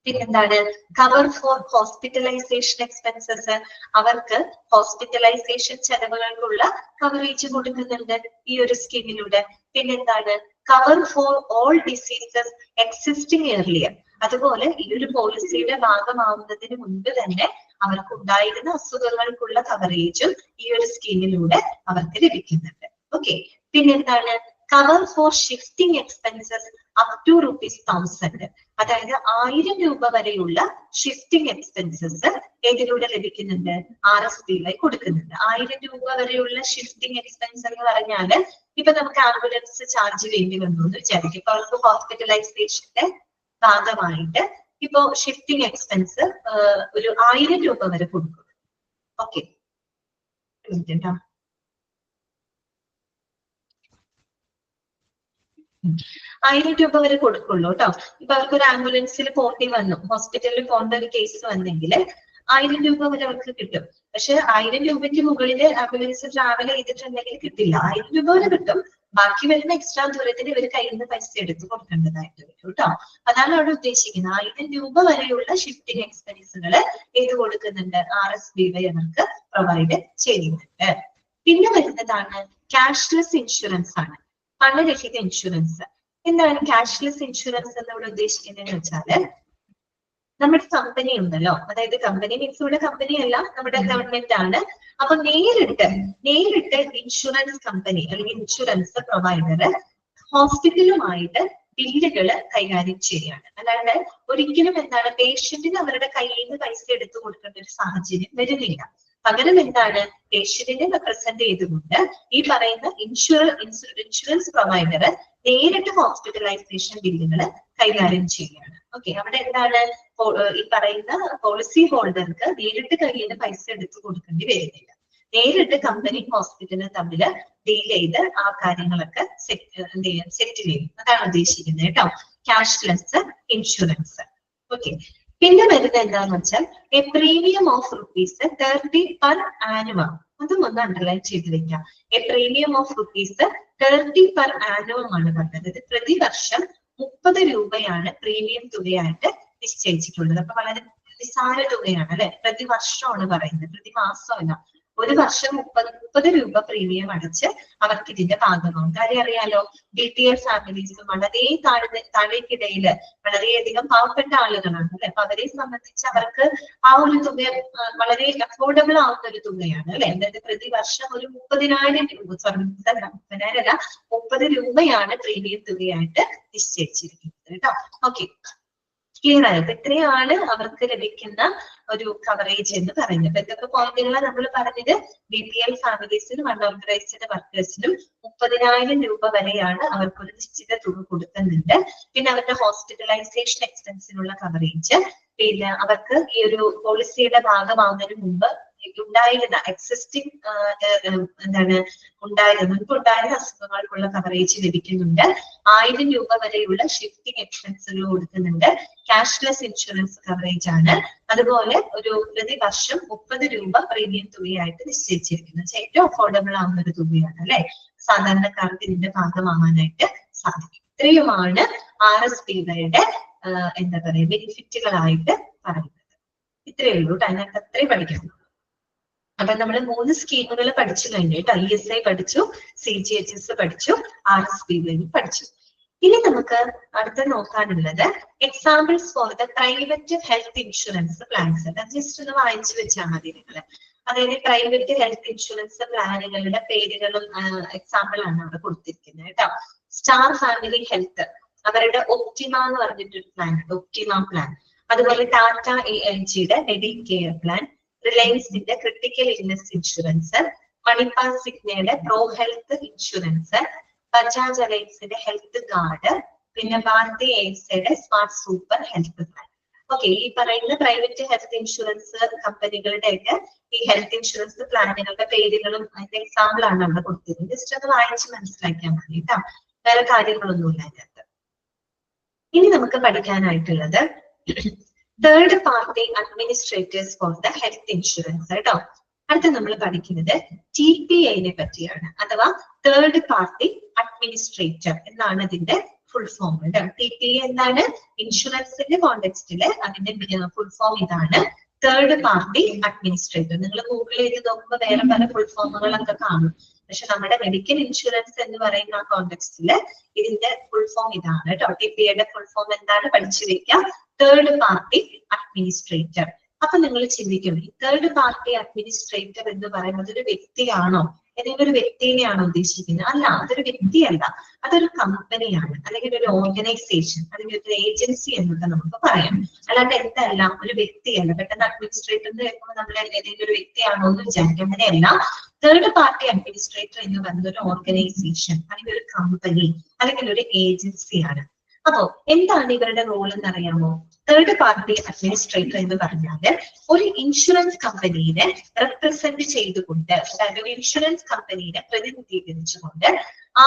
പിന്നെന്താണ്, കവർ ഫോർ ഹോസ്പിറ്റലൈസേഷൻ എക്സ്പെൻസസ്. അവർക്ക് ഹോസ്പിറ്റലൈസേഷൻ ചെലവുകൾക്കുള്ള കവറേജ് കൊടുക്കുന്നുണ്ട് ഈ ഒരു സ്കീമിലൂടെ. പിന്നെന്താണ്, cover for all diseases existing earlier. അതുപോലെ ഈ ഒരു പോളിസിയുടെ ഭാഗമാവുന്നതിന് മുൻപ് തന്നെ അവർക്ക് ഉണ്ടായിരുന്ന അസുഖങ്ങൾക്കുള്ള കവറേജും ഈ ഒരു സ്കീമിലൂടെ അവർക്ക് ലഭിക്കുന്നുണ്ട്. ഓക്കെ. പിന്നെന്താണ്, cover for shifting expenses up to ₹1,000. അതായത് 1000 രൂപ വരെയുള്ള ഷിഫ്റ്റിംഗ് എക്സ്പെൻസസ് ഏതിലൂടെ ലഭിക്കുന്നുണ്ട്? RSPY കൊടുക്കുന്നുണ്ട്. 1000 രൂപ വരെയുള്ള ഷിഫ്റ്റിംഗ് എക്സ്പെൻസ് എന്ന് പറഞ്ഞാല് ഇപ്പൊ നമുക്ക് ആംബുലൻസ് ചാർജ് വേണ്ടി വന്നു എന്ന് വിചാരിക്കും. ഇപ്പൊ അവർക്ക് ഹോസ്പിറ്റലൈസേഷന്റെ ഭാഗമായിട്ട് ഇപ്പോ ഷിഫ്റ്റിംഗ് എക്സ്പെൻസ് ഒരു 1000 രൂപ വരെ കൊടുക്കും. ഓക്കെ, കേട്ടോ. 1000 രൂപ വരെ കൊടുക്കുള്ളൂ കേട്ടോ. ഇപ്പൊ അവർക്ക് ഒരു ആംബുലൻസിൽ പോണ്ടി വന്നു, ഹോസ്പിറ്റലിൽ പോകേണ്ട ഒരു കേസ് വന്നെങ്കിൽ 1000 രൂപ വരെ അവർക്ക് കിട്ടും. പക്ഷെ 1000 രൂപയ്ക്ക് മുകളിൽ ആംബുലൻസ് ട്രാവൽ ചെയ്തിട്ടുണ്ടെങ്കിൽ കിട്ടില്ല. 1000 രൂപ വരെ കിട്ടും. ബാക്കി വരുന്ന എക്സ്ട്രാ ദൂരത്തിന് ഇവർ കയ്യിൽ നിന്ന് പൈസ എടുത്ത് കൊടുക്കേണ്ടതായിട്ട് വരും കേട്ടോ. അതാണ് അവിടെ ഉദ്ദേശിക്കുന്നത്. 1000 രൂപ വരെയുള്ള ഷിഫ്റ്റിംഗ് എക്സ്പെൻസുകൾ ഏത് കൊടുക്കുന്നുണ്ട്? RSPY അവർക്ക് പ്രൊവൈഡ് ചെയ്യുന്നുണ്ട്. പിന്നെ വരുന്നതാണ് ക്യാഷ്ലെസ് ഇൻഷുറൻസ് ആണ്, പണരഹിത ഇൻഷുറൻസ്. എന്താണ് ക്യാഷ്ലെസ് ഇൻഷുറൻസ് എന്നിവിടെ ഉദ്ദേശിക്കുന്നതെന്ന് വെച്ചാല്, നമ്മുടെ കമ്പനി ഉണ്ടല്ലോ, അതായത് കമ്പനി മീൻസ് ഇവിടെ കമ്പനി അല്ല, നമ്മുടെ ഗവൺമെന്റ് ആണ്. അപ്പൊ നേരിട്ട് ഇൻഷുറൻസ് കമ്പനി അല്ലെങ്കിൽ ഇൻഷുറൻസ് പ്രൊവൈഡർ ഹോസ്പിറ്റലുമായിട്ട് ബില്ലുകൾ കൈകാര്യം ചെയ്യുകയാണ്. അല്ലാണ്ട് ഒരിക്കലും എന്താണ് പേഷ്യന്റിന് അവരുടെ കയ്യിൽ നിന്ന് പൈസ എടുത്തു കൊടുക്കേണ്ട ഒരു സാഹചര്യം വരുന്നില്ല. പകരം എന്താണ്, പേഷ്യന്റിനെ റെപ്രസെന്റ് ചെയ്തുകൊണ്ട് ഈ പറയുന്ന ഇൻഷുറൻസ് പ്രൊവൈഡർ നേരിട്ട് ഹോസ്പിറ്റലൈസേഷൻ ബില്ലുകൾ കൈകാര്യം ചെയ്യുകയാണ്. ഓക്കെ, അവിടെ എന്താണ്, ഈ പറയുന്ന പോളിസി ഹോൾഡർക്ക് നേരിട്ട് കയ്യിൽ നിന്ന് പൈസ എടുത്തു കൊടുക്കേണ്ടി വരുന്നില്ല. നേരിട്ട് കമ്പനി ഹോസ്പിറ്റലും തമ്മിൽ ഡീൽ ചെയ്ത് ആ കാര്യങ്ങളൊക്കെ സെറ്റിൽ ചെയ്യും. അതാണ് ഉദ്ദേശിക്കുന്നത് കേട്ടോ, ക്യാഷ്ലെസ് ഇൻഷുറൻസ്. ഓക്കെ. പിന്നെ വരുന്നത് എന്താന്ന് വെച്ചാൽ A premium of ₹30 per annum. അതും ഒന്ന് അണ്ടർലൈൻ ചെയ്ത് വെക്കാം. A premium of ₹30 per annum ആണ് പറഞ്ഞത്. പ്രതിവർഷം 30 രൂപയാണ് പ്രീമിയം തുകയായിട്ട് നിശ്ചയിച്ചിട്ടുള്ളത്. അപ്പൊ വളരെ നിസ്സാര തുകയാണ് അല്ലെ, പ്രതിവർഷമാണ് പറയുന്നത്, പ്രതിമാസമല്ല. ഒരു വർഷം 30 രൂപ പ്രീമിയം അടച്ച് അവർക്ക് ഇതിന്റെ ഭാഗമാകും. കാര്യം അറിയാലോ, BPL ഫാമിലീസ് വളരെ താഴേക്കിടയില് വളരെയധികം പാവപ്പെട്ട ആളുകളാണ് അല്ലെ. അപ്പൊ അവരെ സംബന്ധിച്ച് അവർക്ക് ആ ഒരു തുക വളരെ അഫോർഡബിൾ ആവുന്ന ഒരു തുകയാണ് അല്ലെ. അതായത് പ്രതിവർഷം ഒരു 30,000 രൂപ, 30,000 അല്ല 30 രൂപയാണ് പ്രീമിയം തുകയായിട്ട് നിശ്ചയിച്ചിരിക്കുന്നത് കേട്ടോ. ഓക്കെ, ക്ലിയർ ആയോ? അപ്പൊ ഇത്രയാണ് അവർക്ക് ലഭിക്കുന്ന ഒരു കവറേജ് എന്ന് പറയുന്നത്. അപ്പൊ എന്തൊക്കെ പോയിന്റുകളാണ് നമ്മൾ പറഞ്ഞത്? BPL ഫാമിലീസിനും അൺഓർഗനൈസ്ഡ് വർക്കേഴ്സിനും 30,000 രൂപ വരെയാണ് അവർക്ക് ഒരു നിശ്ചിത തുക കൊടുക്കുന്നുണ്ട്. പിന്നെ അവരുടെ ഹോസ്പിറ്റലൈസേഷൻ എക്സ്പെൻസിനുള്ള കവറേജ്, പിന്നെ അവർക്ക് ഈ ഒരു പോളിസിയുടെ ഭാഗമാവുന്നതിന് മുമ്പ് ഉണ്ടായിരുന്ന എക്സിസ്റ്റിംഗ് മുൻപുണ്ടായിരുന്ന അസുഖങ്ങൾക്കുള്ള കവറേജ് ലഭിക്കുന്നുണ്ട്. 1000 രൂപ വരെയുള്ള ഷിഫ്റ്റിംഗ് എക്സ്പെൻസുകൾ കൊടുക്കുന്നുണ്ട്. ക്യാഷ്ലെസ് ഇൻഷുറൻസ് കവറേജ് ആണ്. അതുപോലെ ഒരു പ്രതിവർഷം 30 രൂപ പ്രീമിയം തുകയായിട്ട് നിശ്ചയിച്ചിരിക്കുന്നത്. ഏറ്റവും അഫോർഡബിൾ ആവുന്ന ഒരു തുകയാണ് അല്ലെ, സാധാരണക്കാർക്ക് ഇതിന്റെ ഭാഗമാവാനായിട്ട് സാധിക്കും. ഇത്രയുമാണ് RSPകളുടെ എന്താ പറയാ ബെനിഫിറ്റുകളായിട്ട് പറയുന്നത്. ഇത്രയേ ഉള്ളൂ. അതിനകത്ത് അത്രയും പഠിക്കണം. അപ്പൊ നമ്മൾ 3 സ്കീമുകൾ പഠിച്ചു കഴിഞ്ഞു കേട്ടോ. ESI പഠിച്ചു, CGHS പഠിച്ചു, RSPY പഠിച്ചു. ഇനി നമുക്ക് അടുത്ത നോക്കാനുള്ളത് examples for the private health insurance plans. അത് ജസ്റ്റ് ഒന്ന് വായിച്ചു വെച്ചാൽ മതി നിങ്ങൾ. അതായത് പ്രൈവറ്റ് ഹെൽത്ത് ഇൻഷുറൻസ് പ്ലാനുകളുടെ പേരുകളും എക്സാമ്പിൾ ആണ് അവിടെ കൊടുത്തിരിക്കുന്നത് കേട്ടോ. സ്റ്റാർ ഫാമിലി ഹെൽത്ത്, അവരുടെ ഒപ്റ്റിമ എന്ന് പറഞ്ഞിട്ടൊരു പ്ലാൻ, ഒപ്റ്റിമ പ്ലാൻ. അതുപോലെ ടാറ്റ AIGയുടെ മെഡി കെയർ പ്ലാൻ, റിലയൻസിന്റെ ക്രിട്ടിക്കൽ ഇൽനെസ് ഇൻഷുറൻസ്, മണിപ്പാൽ സിഗ്നയുടെ പ്രോ ഹെൽത്ത് ഇൻഷുറൻസ്, ബജാജ് അലയൻസിന്റെ ഹെൽത്ത് കാർഡ്, പിന്നെ ഭാരതി എയ്ഡ്സയുടെ smart super health plan. Okay, ഈ പറയുന്ന പ്രൈവറ്റ് ഹെൽത്ത് ഇൻഷുറൻസ് കമ്പനികളുടെയൊക്കെ ഈ ഹെൽത്ത് ഇൻഷുറൻസ് പ്ലാനുകളുടെ പേരുകളും അതിന്റെ എക്സാമ്പിൾ ആണ് നമ്മൾ കൊടുത്തിരുന്നത്. ജസ്റ്റ് അത് വായിച്ച് മനസ്സിലാക്കിയാൽ മതി കേട്ടോ, വേറെ കാര്യങ്ങളൊന്നുമില്ല അതിനകത്ത്. ഇനി നമുക്ക് പഠിക്കാനായിട്ടുള്ളത് third party administrators for the health insurance കേട്ടോ. അടുത്ത നമ്മൾ പഠിക്കുന്നത് TPA പറ്റിയാണ്, അഥവാ തേർഡ് പാർട്ടി അഡ്മിനിസ്ട്രേറ്റർ എന്നാണ് ഇതിന്റെ ഫുൾ ഫോം. TPA എന്താണ്? ഇൻഷുറൻസിന്റെ കോണ്ടെക്സ്റ്റില് അതിന്റെ ഫുൾ ഫോം ഇതാണ്, തേർഡ് പാർട്ടി അഡ്മിനിസ്ട്രേറ്റർ. നിങ്ങൾ ഗൂഗിൾ ചെയ്ത് നോക്കുമ്പോൾ വേറെ പല ഫുൾ ഫോമുകളൊക്കെ കാണും. പക്ഷെ നമ്മുടെ മെഡിക്കൽ ഇൻഷുറൻസ് എന്ന് പറയുന്ന ആ കോണ്ടെക്സ്റ്റില് ഇതിന്റെ ഫുൾ ഫോം ഇതാണ് കേട്ടോ. TPAയുടെ ഫുൾ ഫോം എന്താണ്? പഠിച്ചു വെക്കാം, തേർഡ് പാർട്ടി അഡ്മിനിസ്ട്രേറ്റർ. അപ്പൊ നിങ്ങൾ ചിന്തിക്കും, ഈ തേർഡ് പാർട്ടി അഡ്മിനിസ്ട്രേറ്റർ എന്ന് പറയുന്നത് ഒരു വ്യക്തിയാണോ, ഏതെങ്കിലും ഒരു വ്യക്തിയെയാണോ ഉദ്ദേശിക്കുന്നത്? അല്ല, അതൊരു വ്യക്തിയല്ല, അതൊരു കമ്പനിയാണ്, അല്ലെങ്കിൽ ഒരു ഓർഗനൈസേഷൻ, അല്ലെങ്കിൽ ഒരു ഏജൻസി എന്നൊക്കെ നമുക്ക് പറയാം. അല്ലാണ്ട് എന്തല്ല, ഒരു വ്യക്തിയല്ല. പെട്ടെന്ന് അഡ്മിനിസ്ട്രേറ്റർ എന്ന് കേൾക്കുമ്പോൾ നമ്മൾ ഏതെങ്കിലും ഒരു വ്യക്തിയാണോ എന്ന് വിചാരിക്കും. അങ്ങനെയല്ല, തേർഡ് പാർട്ടി അഡ്മിനിസ്ട്രേറ്റർ എന്ന് പറയുന്നത് ഒരു ഓർഗനൈസേഷൻ, അല്ലെങ്കിൽ ഒരു കമ്പനി, അല്ലെങ്കിൽ ഒരു ഏജൻസിയാണ്. അപ്പോ എന്താണ് ഇവരുടെ റോൾ എന്ന് അറിയാമോ? തേർഡ് പാർട്ടി അഡ്മിനിസ്ട്രേറ്റർ എന്ന് പറഞ്ഞാല് ഒരു ഇൻഷുറൻസ് കമ്പനീനെ റെപ്രസെന്റ് ചെയ്തുകൊണ്ട്, അതായത് ഒരു ഇൻഷുറൻസ് കമ്പനീനെ പ്രതിനിധീകരിച്ചുകൊണ്ട്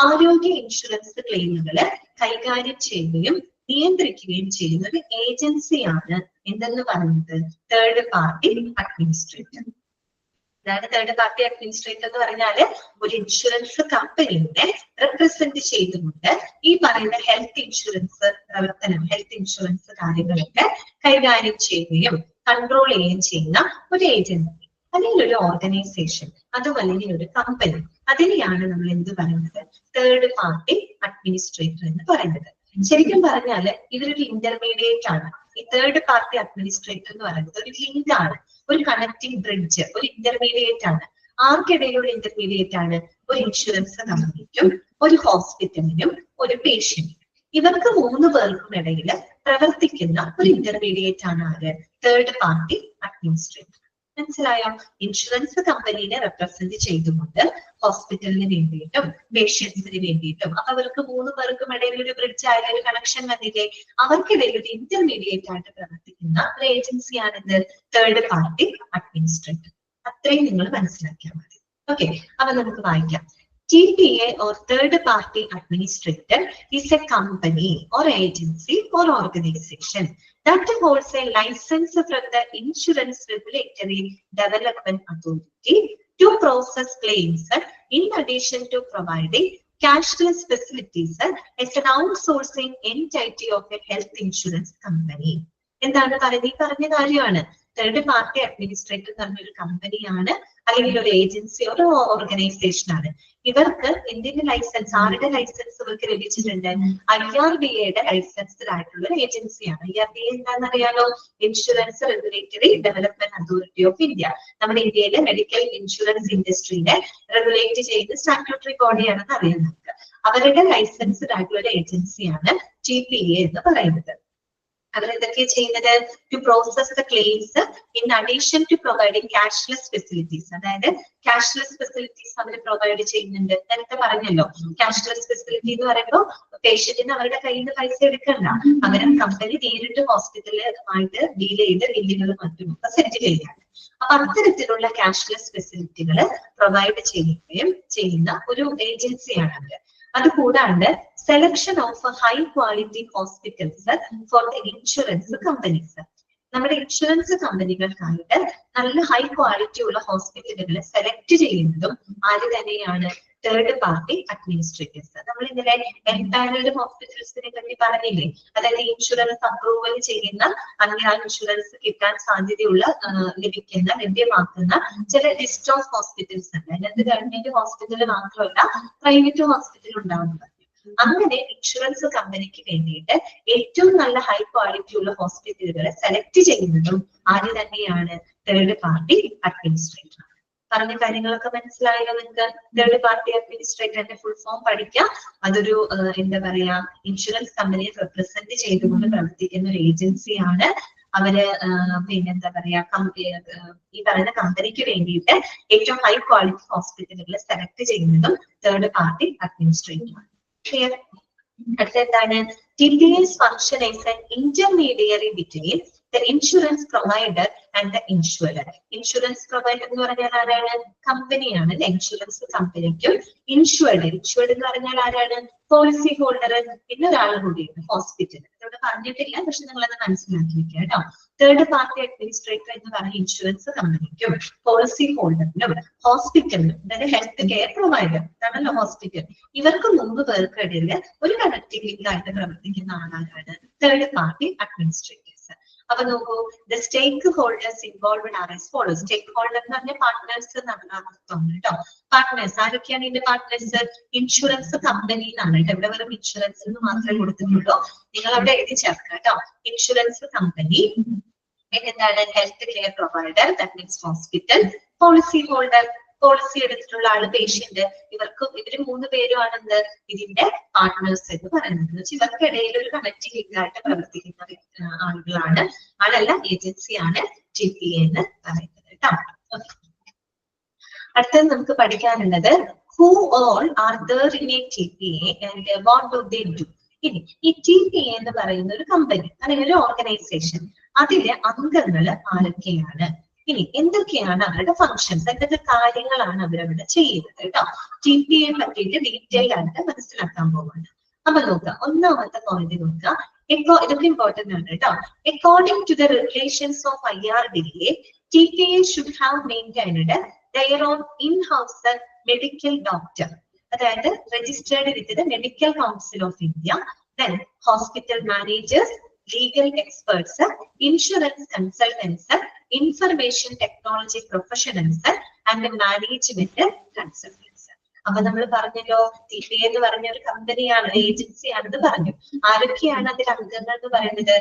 ആരോഗ്യ ഇൻഷുറൻസ് ക്ലെയിമുകള് കൈകാര്യം ചെയ്യുകയും നിയന്ത്രിക്കുകയും ചെയ്യുന്ന ഒരു ഏജൻസിയാണ് എന്തെന്ന് പറയുന്നത് തേർഡ് പാർട്ടി അഡ്മിനിസ്ട്രേറ്റർ. അതായത് തേർഡ് പാർട്ടി അഡ്മിനിസ്ട്രേറ്റർ എന്ന് പറഞ്ഞാല് ഒരു ഇൻഷുറൻസ് കമ്പനിയുടെ റെപ്രസെന്റ് ചെയ്തുകൊണ്ട് ഈ പറയുന്ന ഹെൽത്ത് ഇൻഷുറൻസ് പ്രവർത്തനം, ഹെൽത്ത് ഇൻഷുറൻസ് കാര്യങ്ങളൊക്കെ കൈകാര്യം ചെയ്യുകയും കൺട്രോൾ ചെയ്യുകയും ചെയ്യുന്ന ഒരു ഏജൻസി, അല്ലെങ്കിൽ ഒരു ഓർഗനൈസേഷൻ, അതും അല്ലെങ്കിൽ ഒരു കമ്പനി. അതിനെയാണ് നമ്മൾ എന്ത് പറയുന്നത്? തേർഡ് പാർട്ടി അഡ്മിനിസ്ട്രേറ്റർ എന്ന് പറയുന്നത്. ശരിക്കും പറഞ്ഞാല് ഇവരൊരു ഇന്റർമീഡിയറ്റ് ആണ്. ഈ തേർഡ് പാർട്ടി അഡ്മിനിസ്ട്രേറ്റർ എന്ന് പറയുന്നത് ഒരു ലിങ്ക് ആണ്, ഒരു കണക്ടിംഗ് ബ്രിഡ്ജ്, ഒരു ഇന്റർമീഡിയറ്റ് ആണ്. ആർക്കിടയിലുള്ള ഇന്റർമീഡിയറ്റ് ആണ്? ഒരു ഇൻഷുറൻസ് കമ്പനിക്കും ഒരു ഹോസ്പിറ്റലിനും ഒരു പേഷ്യന്റിനും. ഇവർക്ക് മൂന്ന് പേർക്കും ഇടയിൽ പ്രവർത്തിക്കുന്ന ഒരു ഇന്റർമീഡിയറ്റ് ആണ് ആര്? Third party administrator. മനസ്സിലായോ? ഇൻഷുറൻസ് കമ്പനീനെ റെപ്രസെന്റ് ചെയ്തുകൊണ്ട് ഹോസ്പിറ്റലിന് വേണ്ടിയിട്ടും പേഷ്യൻസിന് വേണ്ടിയിട്ടും, അപ്പൊ അവർക്ക് മൂന്ന് പേർക്കും ഇടയിൽ ഒരു ബ്രിഡ്ജ് ആയ ഒരു കണക്ഷൻ വന്നില്ലേ? അവർക്കിടയിൽ ഒരു ഇന്റർമീഡിയറ്റ് ആയിട്ട് പ്രവർത്തിക്കുന്ന ഒരു ഏജൻസിയാണിത് തേർഡ് പാർട്ടി അഡ്മിനിസ്ട്രേറ്റർ. അത്രയും നിങ്ങൾ മനസ്സിലാക്കിയാൽ മതി. ഓക്കെ, അപ്പൊ നമുക്ക് വായിക്കാം. TPA or third party administrator is a company or agency or organization that holds a license from the Insurance Regulatory Development Authority to process claims in addition to providing cashless facilities as an outsourcing entity of a health insurance company. എന്താണ് പറയുന്നത്? ഈ പറഞ്ഞ കാര്യമാണ്. Third party administrator എന്ന് പറഞ്ഞ ഒരു കമ്പനിയാണ്, അല്ലെങ്കിൽ ഒരു ഏജൻസി, ഒരു ഓർഗനൈസേഷൻ ആണ്. ഇവർക്ക് എന്തിന്റെ ലൈസൻസ്, ആരുടെ ലൈസൻസ് ഇവർക്ക് ലഭിച്ചിട്ടുണ്ട്? IRDAയുടെ ലൈസൻസ്ഡ് ആയിട്ടുള്ള ഒരു ഏജൻസിയാണ്. IRDA എന്താണെന്നറിയാലോ? Insurance regulatory development authority of India. നമ്മുടെ ഇന്ത്യയിലെ മെഡിക്കൽ ഇൻഷുറൻസ് ഇൻഡസ്ട്രീനെ റെഗുലേറ്റ് ചെയ്യുന്ന സ്റ്റാറ്റ്യൂട്ടറി ബോഡിയാണെന്ന് അറിയാം നമുക്ക്. അവരുടെ ലൈസൻസ്ഡ് ആയിട്ടുള്ള ഒരു ഏജൻസിയാണ് TPA എന്ന് പറയുന്നത്. അവരെന്തൊക്കെയാ ചെയ്യുന്നത്? To process the claims in addition to providing cashless facilities. അതായത് ക്യാഷ്ലെസ് ഫെസിലിറ്റീസ് അവർ പ്രൊവൈഡ് ചെയ്യുന്നുണ്ട്. നേരത്തെ പറഞ്ഞല്ലോ, ക്യാഷ്ലെസ് ഫെസിലിറ്റി എന്ന് പറയുമ്പോൾ പേഷ്യന്റിന് അവരുടെ കയ്യിൽ നിന്ന് പൈസ എടുക്കണ്ട, പകരം കമ്പനി നേരിട്ട് ഹോസ്പിറ്റലുമായിട്ട് ഡീൽ ചെയ്ത് ബില്ലുകളും മറ്റുമൊക്കെ സെറ്റിൽ ചെയ്യാണ്. അപ്പൊ അത്തരത്തിലുള്ള ക്യാഷ്ലെസ് ഫെസിലിറ്റികൾ പ്രൊവൈഡ് ചെയ്യുകയും ചെയ്യുന്ന ഒരു ഏജൻസിയാണ് അവര്. അതുകൂടാണ്ട് selection of high quality hospitals for the insurance companies. നമ്മുടെ ഇൻഷുറൻസ് കമ്പനികൾക്കായിട്ട് നല്ല ഹൈ ക്വാളിറ്റി ഉള്ള ഹോസ്പിറ്റലുകൾ സെലക്ട് ചെയ്യുന്നതും ആര് തന്നെയാണ്? Third party administrators. നമ്മൾ ഇന്നലെ എംപാനൽഡ് ഹോസ്പിറ്റൽസിനെ പറ്റി പറഞ്ഞില്ലേ? അതായത് ഇൻഷുറൻസ് അപ്രൂവൽ ചെയ്യുന്ന, അല്ലെങ്കിൽ ആ ഇൻഷുറൻസ് കിട്ടാൻ സാധ്യതയുള്ള ലഭിക്കുന്ന, ലഭ്യമാക്കുന്ന ചില ലിസ്റ്റ് ഓഫ് ഹോസ്പിറ്റൽസ് ഉണ്ട്. അതിനകത്ത് ഗവൺമെന്റ് ഹോസ്പിറ്റൽ മാത്രമല്ല പ്രൈവറ്റ് ഹോസ്പിറ്റൽ ഉണ്ടാവുന്നത്. അങ്ങനെ ഇൻഷുറൻസ് കമ്പനിക്ക് വേണ്ടിയിട്ട് ഏറ്റവും നല്ല ഹൈ ക്വാളിറ്റി ഉള്ള ഹോസ്പിറ്റലുകളെ സെലക്ട് ചെയ്യുന്നതും ആര് തന്നെയാണ്? Third party administrator. പറഞ്ഞ കാര്യങ്ങളൊക്കെ മനസ്സിലായല്ലോ നിങ്ങൾക്ക്? തേർഡ് പാർട്ടി അഡ്മിനിസ്ട്രേറ്ററിന്റെ ഫുൾ ഫോം പഠിക്കാം. അതൊരു എന്താ പറയാ, ഇൻഷുറൻസ് കമ്പനിയെ റെപ്രസെന്റ് ചെയ്തുകൊണ്ട് പ്രവർത്തിക്കുന്ന ഒരു ഏജൻസിയാണ്. അവര് പിന്നെന്താ പറയാ, ഈ പറയുന്ന കമ്പനിക്ക് വേണ്ടിയിട്ട് ഏറ്റവും ഹൈ ക്വാളിറ്റി ഹോസ്പിറ്റലുകളെ സെലക്ട് ചെയ്യുന്നതും തേർഡ് പാർട്ടി അഡ്മിനിസ്ട്രേറ്റർ ആണ്. ക്ലിയർ? അടുത്ത എന്താണ്? TPA's function is an intermediary between the insurance provider and the insurer. Insurance provider എന്ന് പറഞ്ഞാൽ ആരാണ്? കമ്പനിയാണ് അല്ലെ? ഇൻഷുറൻസ് കമ്പനിക്കും ഇൻഷുർഡ് എന്ന് പറഞ്ഞാൽ ആരാണ്? Policy holder. പിന്നെ ഒരാൾ കൂടിയുണ്ട്, ഹോസ്പിറ്റൽ. ഇവിടെ പറഞ്ഞിട്ടില്ല, പക്ഷെ നിങ്ങളത് മനസ്സിലാക്കി വെക്കുക കേട്ടോ. തേർഡ് പാർട്ടി അഡ്മിനിസ്ട്രേറ്റർ എന്ന് പറഞ്ഞ ഇൻഷുറൻസ് കമ്പനിക്കും പോളിസി ഹോൾഡറിനും ഹോസ്പിറ്റലിനും, അതായത് ഹെൽത്ത് കെയർ പ്രൊവൈഡർ ആണല്ലോ ഹോസ്പിറ്റൽ, ഇവർക്ക് 3 പേർക്കിടയിൽ ഒരു കണക്റ്റിംഗ് ലിങ്ക് ആയിട്ട് പ്രവർത്തിക്കുന്ന ആളാണ് തേർഡ് പാർട്ടി അഡ്മിനിസ്ട്രേറ്റേഴ്സ്. അപ്പൊ നോക്കൂ, the stakeholders involved are as follows. Stakeholder എന്ന് പറഞ്ഞ പാർട്ട്നേഴ്സ് എന്നാണ് അർത്ഥം കേട്ടോ. പാർട്ട്നേഴ്സ് ആരൊക്കെയാണ് ഇതിന്റെ പാർട്ട്നേഴ്സ്? ഇൻഷുറൻസ് കമ്പനി എന്നാണ് കേട്ടോ. ഇവിടെ വെറും ഇൻഷുറൻസ് എന്ന് മാത്രമേ കൊടുത്തിട്ടുള്ളൂ, നിങ്ങൾ അവിടെ എഴുതി ചേർക്കാം കേട്ടോ. ഇൻഷുറൻസ് കമ്പനി, എന്താണ്? Health care provider, that means hospital, policy holder, policy എടുത്തിട്ടുള്ള ആള്, പേഷ്യന്റ്. ഇവർക്ക് ഇവര് 3 പേരുമാണ് എന്ത് ഇതിന്റെ പാർട്ട്നേഴ്സ് എന്ന് പറയുന്നത്. ഇവർക്കിടയിൽ ഒരു കണക്റ്റിംഗ് ലിങ്ക് ആയിട്ട് പ്രവർത്തിക്കുന്ന ആളുകളാണ്, ആളല്ല ഏജൻസിയാണ് TPA എന്ന് പറയുന്നത് കേട്ടോ. അടുത്തത് നമുക്ക് പഠിക്കാനുള്ളത് who all are there in a TPA and what do they do. ഇനി ഈ TPA എന്ന് പറയുന്ന ഒരു കമ്പനി അല്ലെങ്കിൽ ഒരു ഓർഗനൈസേഷൻ, അതിലെ അംഗങ്ങൾ ആരൊക്കെയാണ്? ഇനി എന്തൊക്കെയാണ് അവരുടെ ഫങ്ഷൻസ്, എന്തൊക്കെ കാര്യങ്ങളാണ് അവരവിടെ ചെയ്യുന്നത് കേട്ടോ. TPA പറ്റിയിട്ട് ഡീറ്റെയിൽ ആയിട്ട് മനസ്സിലാക്കാൻ പോകുന്നുണ്ട്. അപ്പൊ നോക്കാം, ഒന്നാമത്തെ പോയിന്റ് നോക്കാം. ഇതൊക്കെ ഇമ്പോർട്ടന്റ് ആണ് കേട്ടോ. According to the regulations of IRDA, TPA should have maintained their own in-house medical doctor, അതായത് registered with the medical council of India, then hospital managers, legal experts, insurance consultants, information technology professionals and management consultants. അപ്പൊ നമ്മൾ പറഞ്ഞല്ലോ TPA എന്ന് പറഞ്ഞ ഒരു കമ്പനിയാണ്, ഏജൻസിയാണെന്ന് പറഞ്ഞു. ആരൊക്കെയാണ് അതിൽ അംഗങ്ങൾ എന്ന് പറയുന്നത്?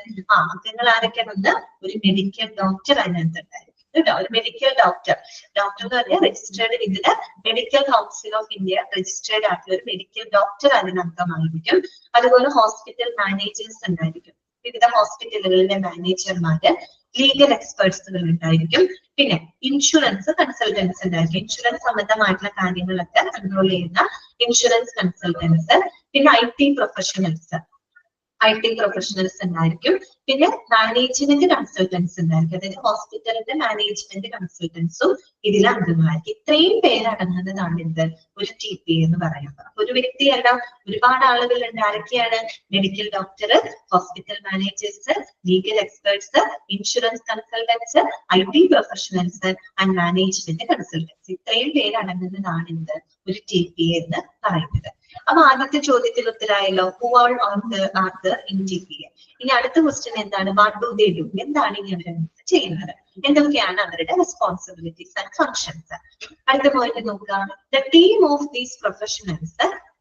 അംഗങ്ങൾ ആരൊക്കെയാണെന്ന്, ഒരു മെഡിക്കൽ ഡോക്ടർ അതിനകത്തുണ്ടായിരുന്നു കേട്ടോ. ഒരു മെഡിക്കൽ ഡോക്ടർ എന്ന് പറഞ്ഞാൽ registered with the medical council of India registered ആയിട്ടുള്ള ഒരു മെഡിക്കൽ ഡോക്ടർ അതിനംഗമായിരിക്കും. അതുപോലെ ഹോസ്പിറ്റൽ മാനേജേഴ്സ് ഉണ്ടായിരിക്കും, വിവിധ ഹോസ്പിറ്റലുകളിലെ മാനേജർമാര്, ലീഗൽ എക്സ്പേർട്സുകൾ ഉണ്ടായിരിക്കും, പിന്നെ ഇൻഷുറൻസ് കൺസൾട്ടൻസ് ഉണ്ടായിരിക്കും. ഇൻഷുറൻസ് സംബന്ധമായിട്ടുള്ള കാര്യങ്ങളൊക്കെ കൺട്രോൾ ചെയ്യുന്ന ഇൻഷുറൻസ് കൺസൾട്ടൻസ്, പിന്നെ IT പ്രൊഫഷണൽസ് ഉണ്ടായിരിക്കും, പിന്നെ മാനേജ്മെന്റ് കൺസൾട്ടൻസ് ഉണ്ടായിരിക്കും. അതായത് ഹോസ്പിറ്റലിന്റെ മാനേജ്മെന്റ് കൺസൾട്ടൻസും ഇതിൽ അംഗങ്ങളായിരിക്കും. ഇത്രയും പേരടങ്ങുന്നതാണ് എന്ത്, ഒരു TPA എന്ന് പറയുന്നത്. അപ്പൊ ഒരു വ്യക്തിയല്ല, ഒരുപാട് ആളുകളുണ്ട്. ആരൊക്കെയാണ്? Medical doctor, hospital managers, legal experts, insurance consultants, IT professionals and management consultants. ഇത്രയും പേരടങ്ങുന്നതാണ് എന്ത്, ഒരു TPA എന്ന് പറയുന്നത്. അപ്പൊ ആദ്യത്തെ ചോദ്യത്തിൽ ഉത്തരമായല്ലോ, who all are there in TPA. ഇനി അടുത്ത ക്വസ്റ്റ്യൻ എന്താണ്? what do they do. എന്താണ് ഇനി അവർ ചെയ്യുന്നത്, എന്തൊക്കെയാണ് അവരുടെ റെസ്പോൺസിബിലിറ്റീസ് ആൻഡ് ഫങ്ഷൻസ്. അടുത്ത പോയിന്റ് നോക്കാം. the team of these professionals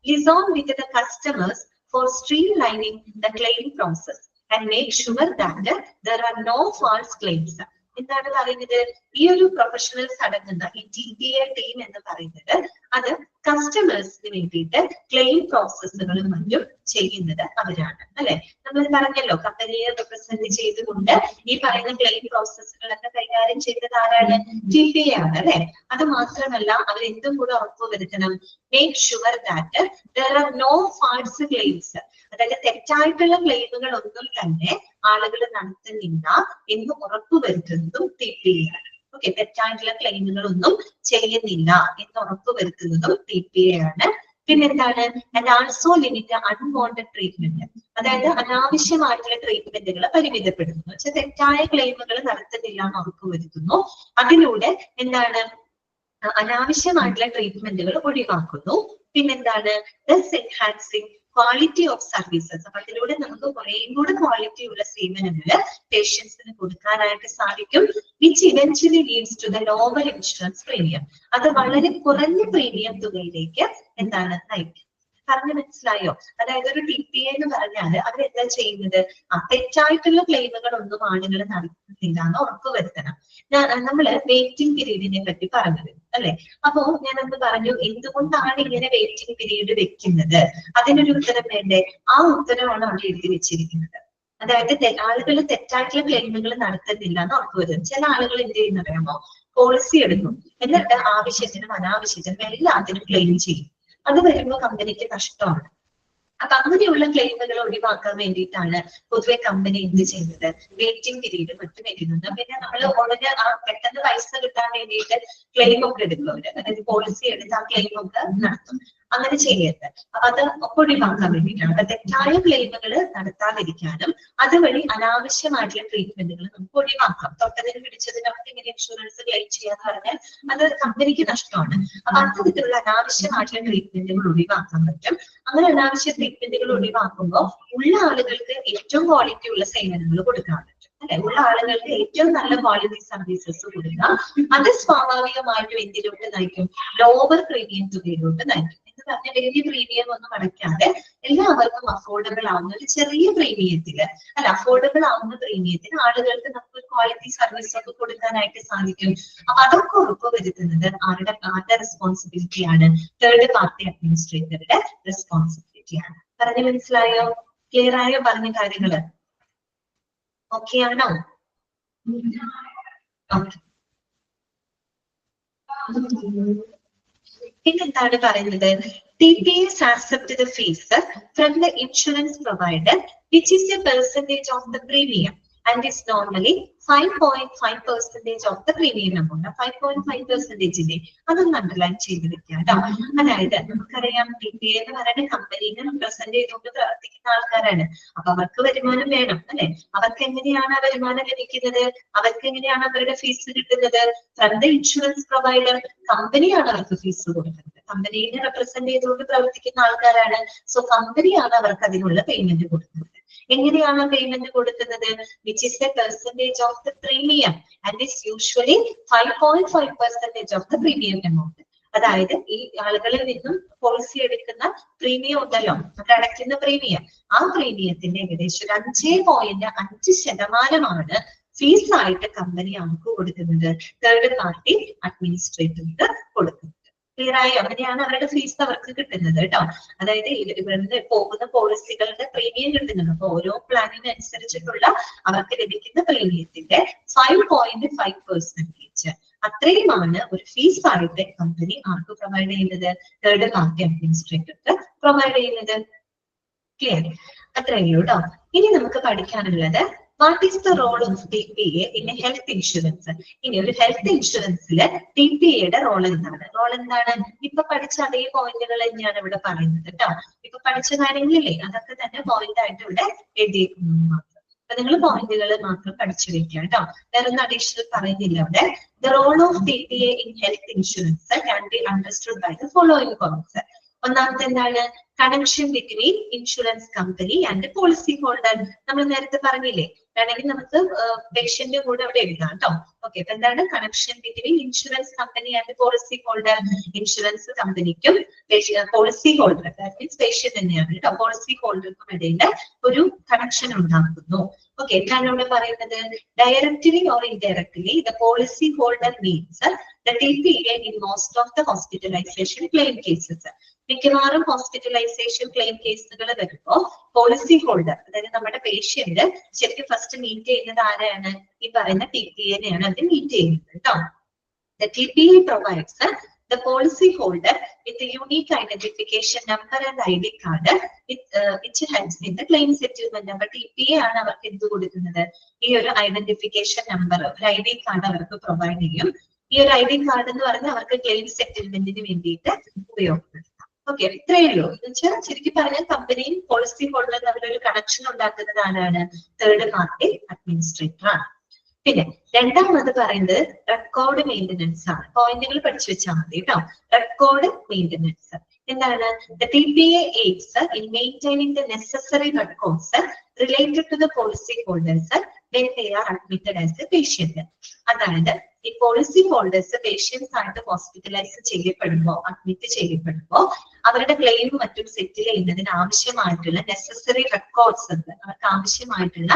liaison with the customers for streamlining the claim process and make sure that there are no false claims. എന്താണ് പറയുന്നത്? ഈ ഒരു പ്രൊഫഷണൽസ് അടങ്ങുന്ന ഈ TPA ടീം എന്ന് പറയുന്നത് അത് കസ്റ്റമേഴ്സിന് വേണ്ടിയിട്ട് ക്ലെയിം പ്രോസസ്സുകളും മറ്റും ചെയ്യുന്നത് അവരാണ് അല്ലെ. നമ്മൾ പറഞ്ഞല്ലോ, കമ്പനിയെ റെപ്രസെന്റ് ചെയ്തുകൊണ്ട് ഈ പറയുന്ന ക്ലെയിം പ്രോസസ്സുകളൊക്കെ കൈകാര്യം ചെയ്തത് ആരാണ്? TPA ആണ് അല്ലെ. അത് മാത്രമല്ല, അവർ എന്തും കൂടെ ഉറപ്പുവരുത്തണം, make sure that there are no false claims. അതായത് തെറ്റായിട്ടുള്ള ക്ലെയിമുകൾ ഒന്നും തന്നെ ആളുകൾ നടത്തുന്നില്ല എന്ന് ഉറപ്പുവരുത്തുന്നതും TPA ആണ്. ഓക്കെ, തെറ്റായിട്ടുള്ള ക്ലെയിമുകളൊന്നും ചെയ്യുന്നില്ല എന്ന് ഉറപ്പുവരുത്തുന്നതും TPA ആണ്. പിന്നെന്താണ്? And also limit unwanted treatment, അതായത് അനാവശ്യമായിട്ടുള്ള ട്രീറ്റ്മെന്റുകൾ പരിമിതപ്പെടുത്തുന്നു. വെച്ചാൽ തെറ്റായ ക്ലെയിമുകൾ നടത്തുന്നില്ല എന്ന് ഉറപ്പുവരുത്തുന്നു. അതിലൂടെ എന്താണ്? അനാവശ്യമായിട്ടുള്ള ട്രീറ്റ്മെന്റുകൾ ഒഴിവാക്കുന്നു. പിന്നെന്താണ്? Thus enhancing quality of services. അപ്പൊ അതിലൂടെ നമുക്ക് കുറേയും കൂടെ ക്വാളിറ്റി ഉള്ള സേവനങ്ങൾ പേഷ്യൻസിന് കൊടുക്കാനായിട്ട് സാധിക്കും. Which eventually leads to the lower insurance premium. അത് വളരെ കുറഞ്ഞ പ്രീമിയം തുകയിലേക്ക് എന്താണ് നയിക്കും. പറഞ്ഞു മനസ്സിലായോ? അതായത് ഒരു TPA എന്ന് പറഞ്ഞാൽ അവരെന്താ ചെയ്യുന്നത്? തെറ്റായിട്ടുള്ള ക്ലെയിമുകൾ ഒന്നും ആളുകൾ നടത്തുന്നില്ല എന്ന് ഉറപ്പുവരുത്തണം. നമ്മള് വെയിറ്റിംഗ് പീരീഡിനെ പറ്റി പറഞ്ഞത് അല്ലെ? അപ്പോ ഞാനന്ന് പറഞ്ഞു എന്തുകൊണ്ടാണ് ഇങ്ങനെ വെയിറ്റിംഗ് പീരീഡ് വെക്കുന്നത്, അതിനൊരു ഉത്തരം വേണ്ടേ? ആ ഉത്തരമാണ് അവിടെ എഴുതി വെച്ചിരിക്കുന്നത്. അതായത് ആളുകൾ തെറ്റായിട്ടുള്ള ക്ലെയിമുകൾ നടത്തുന്നില്ല എന്ന് ഉറപ്പുവരുത്തും. ചില ആളുകൾ എന്ത് ചെയ്യുന്ന അറിയാമോ? പോളിസി എടുക്കും, എന്നിട്ട് ആവശ്യത്തിനും അനാവശ്യത്തിനും എല്ലാത്തിനും ക്ലെയിം ചെയ്യും. അത് വരുമ്പോൾ കമ്പനിക്ക് നഷ്ടമാണ്. അപ്പൊ അങ്ങനെയുള്ള ക്ലെയിമുകൾ ഒഴിവാക്കാൻ വേണ്ടിയിട്ടാണ് പൊതുവെ കമ്പനി എന്ത് ചെയ്യുന്നത്? വെയിറ്റിംഗ് പീരീഡ് മറ്റും വെക്കുന്നത്. പിന്നെ നമ്മൾ ഉടനെ പെട്ടെന്ന് പൈസ കിട്ടാൻ വേണ്ടിയിട്ട് ക്ലെയിം ഒക്കെ എടുക്കും അവര്. അതായത് പോളിസി എടുത്ത് ആ ക്ലെയിം ഒക്കെ നടത്തും. അങ്ങനെ ചെയ്യരുത്. അപ്പൊ അത് ഒഴിവാക്കാൻ വേണ്ടിയിട്ടാണ്. അപ്പൊ തെറ്റായ ക്ലെയിമുകൾ നടത്താതിരിക്കാനും അതുവഴി അനാവശ്യമായിട്ടുള്ള ട്രീറ്റ്മെന്റുകൾ നമുക്ക് ഒഴിവാക്കാം. തൊട്ടതിന് പിടിച്ചതിനൊക്കെ ഇങ്ങനെ ഇൻഷുറൻസ് ക്ലെയിം ചെയ്യാന്ന് പറഞ്ഞാൽ അത് കമ്പനിക്ക് നഷ്ടമാണ്. അപ്പൊ അത്തരത്തിലുള്ള അനാവശ്യമായിട്ടുള്ള ട്രീറ്റ്മെന്റുകൾ ഒഴിവാക്കാൻ പറ്റും. അങ്ങനെ അനാവശ്യ ട്രീറ്റ്മെന്റുകൾ ഒഴിവാക്കുമ്പോൾ ഉള്ള ആളുകൾക്ക് ഏറ്റവും ക്വാളിറ്റി ഉള്ള സേവനങ്ങൾ കൊടുക്കാൻ പറ്റും അല്ലെ? ഉള്ള ആളുകൾക്ക് ഏറ്റവും നല്ല ക്വാളിറ്റി സർവീസസ് കൊടുക്കാം. അത് സ്വാഭാവികമായിട്ടും എന്തിലോട്ട് നയിക്കും? ലോവർ പ്രീമിയം തുകയിലോട്ട് നയിക്കും. എന്ന് പറഞ്ഞാൽ വലിയ പ്രീമിയം ഒന്നും അടയ്ക്കാതെ എല്ലാവർക്കും അഫോർഡബിൾ ആവുന്ന ഒരു ചെറിയ പ്രീമിയത്തില് അഫോർഡബിൾ ആവുന്ന പ്രീമിയത്തിന് ആളുകൾക്ക് നമുക്ക് ക്വാളിറ്റി സർവീസ് ഒക്കെ കൊടുക്കാനായിട്ട് സാധിക്കും. അപ്പൊ അതൊക്കെ ഉറപ്പുവരുത്തുന്നത് ആരുടെ റെസ്പോൺസിബിലിറ്റിയാണ്? Third party അഡ്മിനിസ്ട്രേറ്ററുടെ റെസ്പോൺസിബിലിറ്റിയാണ്. പറഞ്ഞു മനസ്സിലായോ? ക്ലിയർ ആയോ പറഞ്ഞ കാര്യങ്ങള്? ഓക്കെ ആണോ? പിന്നെന്താണ് പറയുന്നത്? TPAs accept the fees from the insurance provider, which is a percentage of the premium and is normally 5.5% of the premium amount. 5.5% അതൊന്ന് അണ്ടർലൈൻ ചെയ്ത് വെക്കാം കേട്ടോ. അതായത് നമുക്കറിയാം TPA എന്ന് പറയുന്ന കമ്പനീനെ റെപ്രസെന്റ് ചെയ്തുകൊണ്ട് പ്രവർത്തിക്കുന്ന ആൾക്കാരാണ്. അപ്പൊ അവർക്ക് വരുമാനം വേണം അല്ലെ? അവർക്ക് എങ്ങനെയാണ് ആ വരുമാനം ലഭിക്കുന്നത്? അവർക്ക് എങ്ങനെയാണ് അവരുടെ ഫീസ് കിട്ടുന്നത്? From the insurance provider. കമ്പനിയാണ് അവർക്ക് ഫീസ് കൊടുക്കുന്നത്. കമ്പനീനെ റെപ്രസെന്റ് ചെയ്തുകൊണ്ട് പ്രവർത്തിക്കുന്ന ആൾക്കാരാണ്. സോ കമ്പനിയാണ് അവർക്ക് അതിനുള്ള പേയ്മെന്റ് കൊടുക്കുന്നത്. എങ്ങനെയാണ് പേയ്മെന്റ് കൊടുക്കുന്നത്? Which is A percentage of the premium and is usually 5.5% of the premium amount. അതായത് ഈ ആളുകളിൽ നിന്നും പോളിസി എടുക്കുന്ന പ്രീമിയം ഉണ്ടല്ലോ, അത് അടയ്ക്കുന്ന പ്രീമിയം, ആ പ്രീമിയത്തിന്റെ ഏകദേശം 5.5% ഫീസ് ആയിട്ട് കമ്പനി അവർക്ക് കൊടുക്കുന്നത്, തേർഡ് പാർട്ടി അഡ്മിനിസ്ട്രേറ്റർക്ക് കൊടുക്കുന്നത്. ക്ലിയർ ആയി? അങ്ങനെയാണ് അവരുടെ ഫീസ് അവർക്ക് കിട്ടുന്നത് കേട്ടോ. അതായത് ഇവരുടെ പോകുന്ന പോളിസികളുടെ പ്രീമിയം കിട്ടുന്നുണ്ട്. അപ്പൊ ഓരോ പ്ലാനിനനുസരിച്ചിട്ടുള്ള അവർക്ക് ലഭിക്കുന്ന പ്രീമിയത്തിന്റെ 5.5% അത്രയുമാണ് ഒരു ഫീസ് ആയിട്ട് കമ്പനി ആർക്ക് പ്രൊവൈഡ് ചെയ്യുന്നത്? തേർഡ് പാർട്ടി അഡ്മിനിസ്ട്രേറ്റർക്ക് പ്രൊവൈഡ് ചെയ്യുന്നത്. ക്ലിയർ? അത്രയേ ഉള്ളൂ കേട്ടോ. ഇനി നമുക്ക് പഠിക്കാനുള്ളത് what is the role of TPA in health insurance. ഇനി ഒരു ഹെൽത്ത് ഇൻഷുറൻസില് TPAയുടെ റോൾ എന്താണ്? റോൾ എന്താണ്? ഇപ്പൊ പഠിച്ച അതേ പോയിന്റുകൾ തന്നെയാണ് ഇവിടെ പറയുന്നത് കേട്ടോ. ഇപ്പൊ പഠിച്ച കാര്യങ്ങളില്ലേ, അതൊക്കെ തന്നെ പോയിന്റ് ആയിട്ട് ഇവിടെ എഴുതിയേക്കുന്നു മാത്രം. അപ്പൊ നിങ്ങൾ പോയിന്റുകൾ മാത്രം പഠിച്ചു വെക്കുക കേട്ടോ. വേറൊന്നും അഡീഷണൽ പറയുന്നില്ല അവിടെ. The role of TPA in health insurance can be understood by the following points. ഒന്നാമത്തെ എന്താണ്? Connection between insurance company and policy holder. നമ്മൾ നേരത്തെ പറഞ്ഞില്ലേ, വേണമെങ്കിൽ നമുക്ക് പേഷ്യന്റ് കൂടെ അവിടെ എഴുതാം കേട്ടോ. ഓക്കെ, അപ്പൊ എന്താണ് connection between insurance company and policy holder? Insurance കമ്പനിക്കും പോളിസി ഹോൾഡർ, മീൻസ് പേഷ്യന്റ് തന്നെയാണ് കേട്ടോ, പോളിസി ഹോൾഡർക്കും ഇടയിൽ ഒരു കണക്ഷൻ ഉണ്ടാക്കുന്നു. ഓക്കെ, എന്താണ് ഇവിടെ പറയുന്നത്? Directly or indirectly the policy holder means the TPA in most of the hospitalization claim cases. മിക്കവാറും ഹോസ്പിറ്റലൈസേഷൻ ക്ലെയിം കേസുകൾ വരുമ്പോൾ പോളിസി ഹോൾഡർ, അതായത് നമ്മുടെ പേഷ്യന്റ് ശരിക്കും ഫസ്റ്റ് മീറ്റ് ചെയ്യുന്നത് ആരെയാണ്? ഈ പറയുന്ന TPA-നെയാണ് അത് മീറ്റ് ചെയ്യുന്നത് കേട്ടോ. The TPA provides the policy holder with a unique identification number and ID card which helps in the claim settlement. അപ്പൊ TPA ആണ് അവർക്ക് എന്ത് കൊടുക്കുന്നത്? ഈ ഒരു ഐഡന്റിഫിക്കേഷൻ നമ്പർ, ഒരു ID കാർഡ് അവർക്ക് പ്രൊവൈഡ് ചെയ്യും. ഈ ഒരു ID കാർഡ് എന്ന് പറഞ്ഞാൽ അവർക്ക് ക്ലെയിം സെറ്റിൽമെന്റിന് വേണ്ടിയിട്ട് ഉപയോഗപ്പെടുത്താം. ഓക്കെ, ഇത്രയേ ഉള്ളൂ. എന്ന് വെച്ചാൽ ശരിക്കും പറഞ്ഞാൽ കമ്പനിയും പോളിസി ഹോൾഡറും തമ്മിലൊരു കണക്ഷൻ ഉണ്ടാക്കുന്നത് ആരാണ്? തേർഡ് പാർട്ടി അഡ്മിനിസ്ട്രേറ്റർ ആണ്. പിന്നെ രണ്ടാമത് പറയുന്നത് റെക്കോർഡ് മെയിന്റനൻസ് ആണ്. പോയിന്റുകൾ പഠിച്ചു വെച്ചാൽ മതി കേട്ടോ. റെക്കോർഡ് മെയിന്റനൻസ് എന്താണ്? The TPA aids in maintaining the necessary records related to the policy holders when they are admitted as a patient. അതായത് ഈ പോളിസി ഹോൾഡേഴ്സ് പേഷ്യൻസ് ആയിട്ട് ഹോസ്പിറ്റലൈസ് ചെയ്യപ്പെടുമ്പോ അഡ്മിറ്റ് ചെയ്യപ്പെടുമ്പോ അവരുടെ ക്ലെയിം മറ്റും സെറ്റിൽ ചെയ്യുന്നതിന് ആവശ്യമായിട്ടുള്ള നെസസറി റെക്കോർഡ്സ് ഉണ്ട്. അവർക്ക് ആവശ്യമായിട്ടുള്ള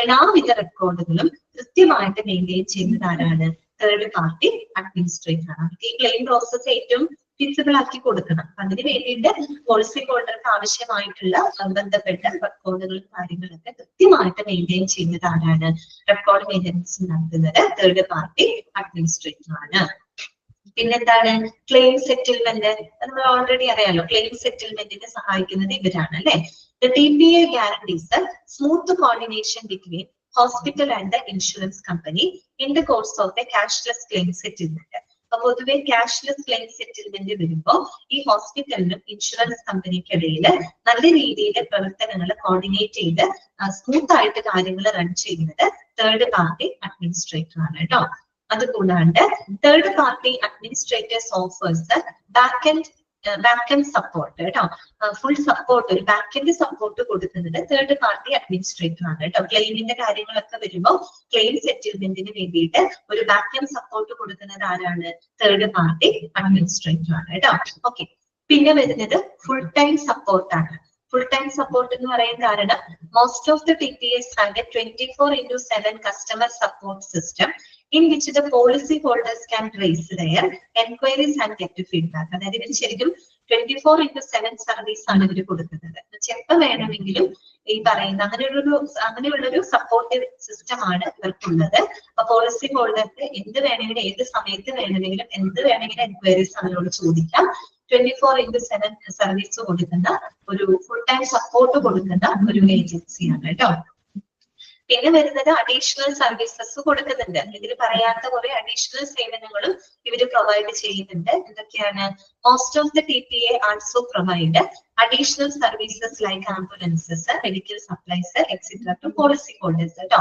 എല്ലാവിധ റെക്കോർഡുകളും കൃത്യമായിട്ട് മെയിൻറ്റെയിൻ ചെയ്യുന്നത് ആരാണ്? തേർഡ് പാർട്ടി അഡ്മിനിസ്ട്രേറ്റർ ആണ്. അവർക്ക് ഈ ക്ലെയിം പ്രോസസ് ഏറ്റവും ഫിസിബിൾ ആക്കി കൊടുക്കണം. അതിന് വേണ്ടിയിട്ട് പോളിസി ഹോൾഡർക്ക് ആവശ്യമായിട്ടുള്ള ബന്ധപ്പെട്ട റെക്കോർഡുകളും കാര്യങ്ങളൊക്കെ കൃത്യമായിട്ട് മെയിൻറ്റെയിൻ ചെയ്യുന്നത് ആരാണ്? റെക്കോർഡ് മെയിൻ്റെനൻസ് നടത്തുന്നത് തേർഡ് പാർട്ടി അഡ്മിനിസ്ട്രേറ്റർ ആണ്. പിന്നെന്താണ്? Claim settlement. നമ്മൾ ഓൾറെഡി അറിയാലോ, ക്ലെയിം സെറ്റിൽമെന്റിനെ സഹായിക്കുന്നത് ഇവരാണ് അല്ലെ. The TPA guarantees a smooth coordination between hospital and the insurance company in the course of the cashless claim settlement. അപ്പൊ പൊതുവെ ക്യാഷ്ലെസ് ക്ലെയിം സെറ്റിൽമെന്റ് വരുമ്പോൾ ഈ ഹോസ്പിറ്റലിനും ഇൻഷുറൻസ് കമ്പനിക്കിടയിൽ നല്ല രീതിയിൽ പ്രവർത്തനങ്ങൾ കോർഡിനേറ്റ് ചെയ്ത് സ്മൂത്ത് ആയിട്ട് കാര്യങ്ങൾ റൺ ചെയ്യുന്നത് തേർഡ് പാർട്ടി അഡ്മിനിസ്ട്രേറ്റർ ആണ് കേട്ടോ. അതുകൂടാണ്ട് third party administrators offers back support കേട്ടോ. ഫുൾ സപ്പോർട്ട്, ഒരു ബാക്ക് സപ്പോർട്ട് കൊടുക്കുന്നത് തേർഡ് പാർട്ടി അഡ്മിനിസ്ട്രേറ്റർ ആണ് കേട്ടോ. ക്ലെയിമിന്റെ കാര്യങ്ങളൊക്കെ വരുമ്പോൾ ക്ലെയിം സെറ്റിൽമെന്റിന് വേണ്ടിയിട്ട് ഒരു ബാക്ക് സപ്പോർട്ട് കൊടുക്കുന്നത് ആരാണ്? തേർഡ് പാർട്ടി അഡ്മിനിസ്ട്രേറ്റർ ആണ് കേട്ടോ. ഓക്കെ, പിന്നെ വരുന്നത് ഫുൾ ടൈം സപ്പോർട്ടാണ്. ഫുൾ ടൈം സപ്പോർട്ട് എന്ന് പറയാൻ കാരണം most of the TPAs have a 24/7 customer support system in which the policy holders can raise their enquiries and get feedback. അതായത് ഇവർ ശരിക്കും 24/7 സർവീസ് ആണ് ഇവർ കൊടുക്കുന്നത്. എപ്പോൾ വേണമെങ്കിലും ഈ പറയുന്ന അങ്ങനെയുള്ളൊരു സപ്പോർട്ടീവ് സിസ്റ്റം ആണ് ഇവർക്കുള്ളത്. അപ്പൊ പോളിസി ഹോൾഡർക്ക് എന്ത് വേണമെങ്കിലും ഏത് സമയത്ത് വേണമെങ്കിലും എന്ത് വേണമെങ്കിലും എൻക്വയറീസ് അവരോട് ചോദിക്കാം. 24/7 സർവീസ് കൊടുക്കുന്ന ഒരു ഫുൾ ടൈം സപ്പോർട്ട് കൊടുക്കുന്ന ഒരു ഏജൻസിയാണ് കേട്ടോ. പിന്നെ വരുന്നത് അഡീഷണൽ സർവീസസ് കൊടുക്കുന്നുണ്ട്. ഇതിൽ പറയാത്ത കുറെ അഡീഷണൽ സേവനങ്ങളും ഇവര് പ്രൊവൈഡ് ചെയ്യുന്നുണ്ട്. എന്തൊക്കെയാണ്? Most of the TPA also provide additional services like ambulances, medical supplies etcetera to policy holders കേട്ടോ.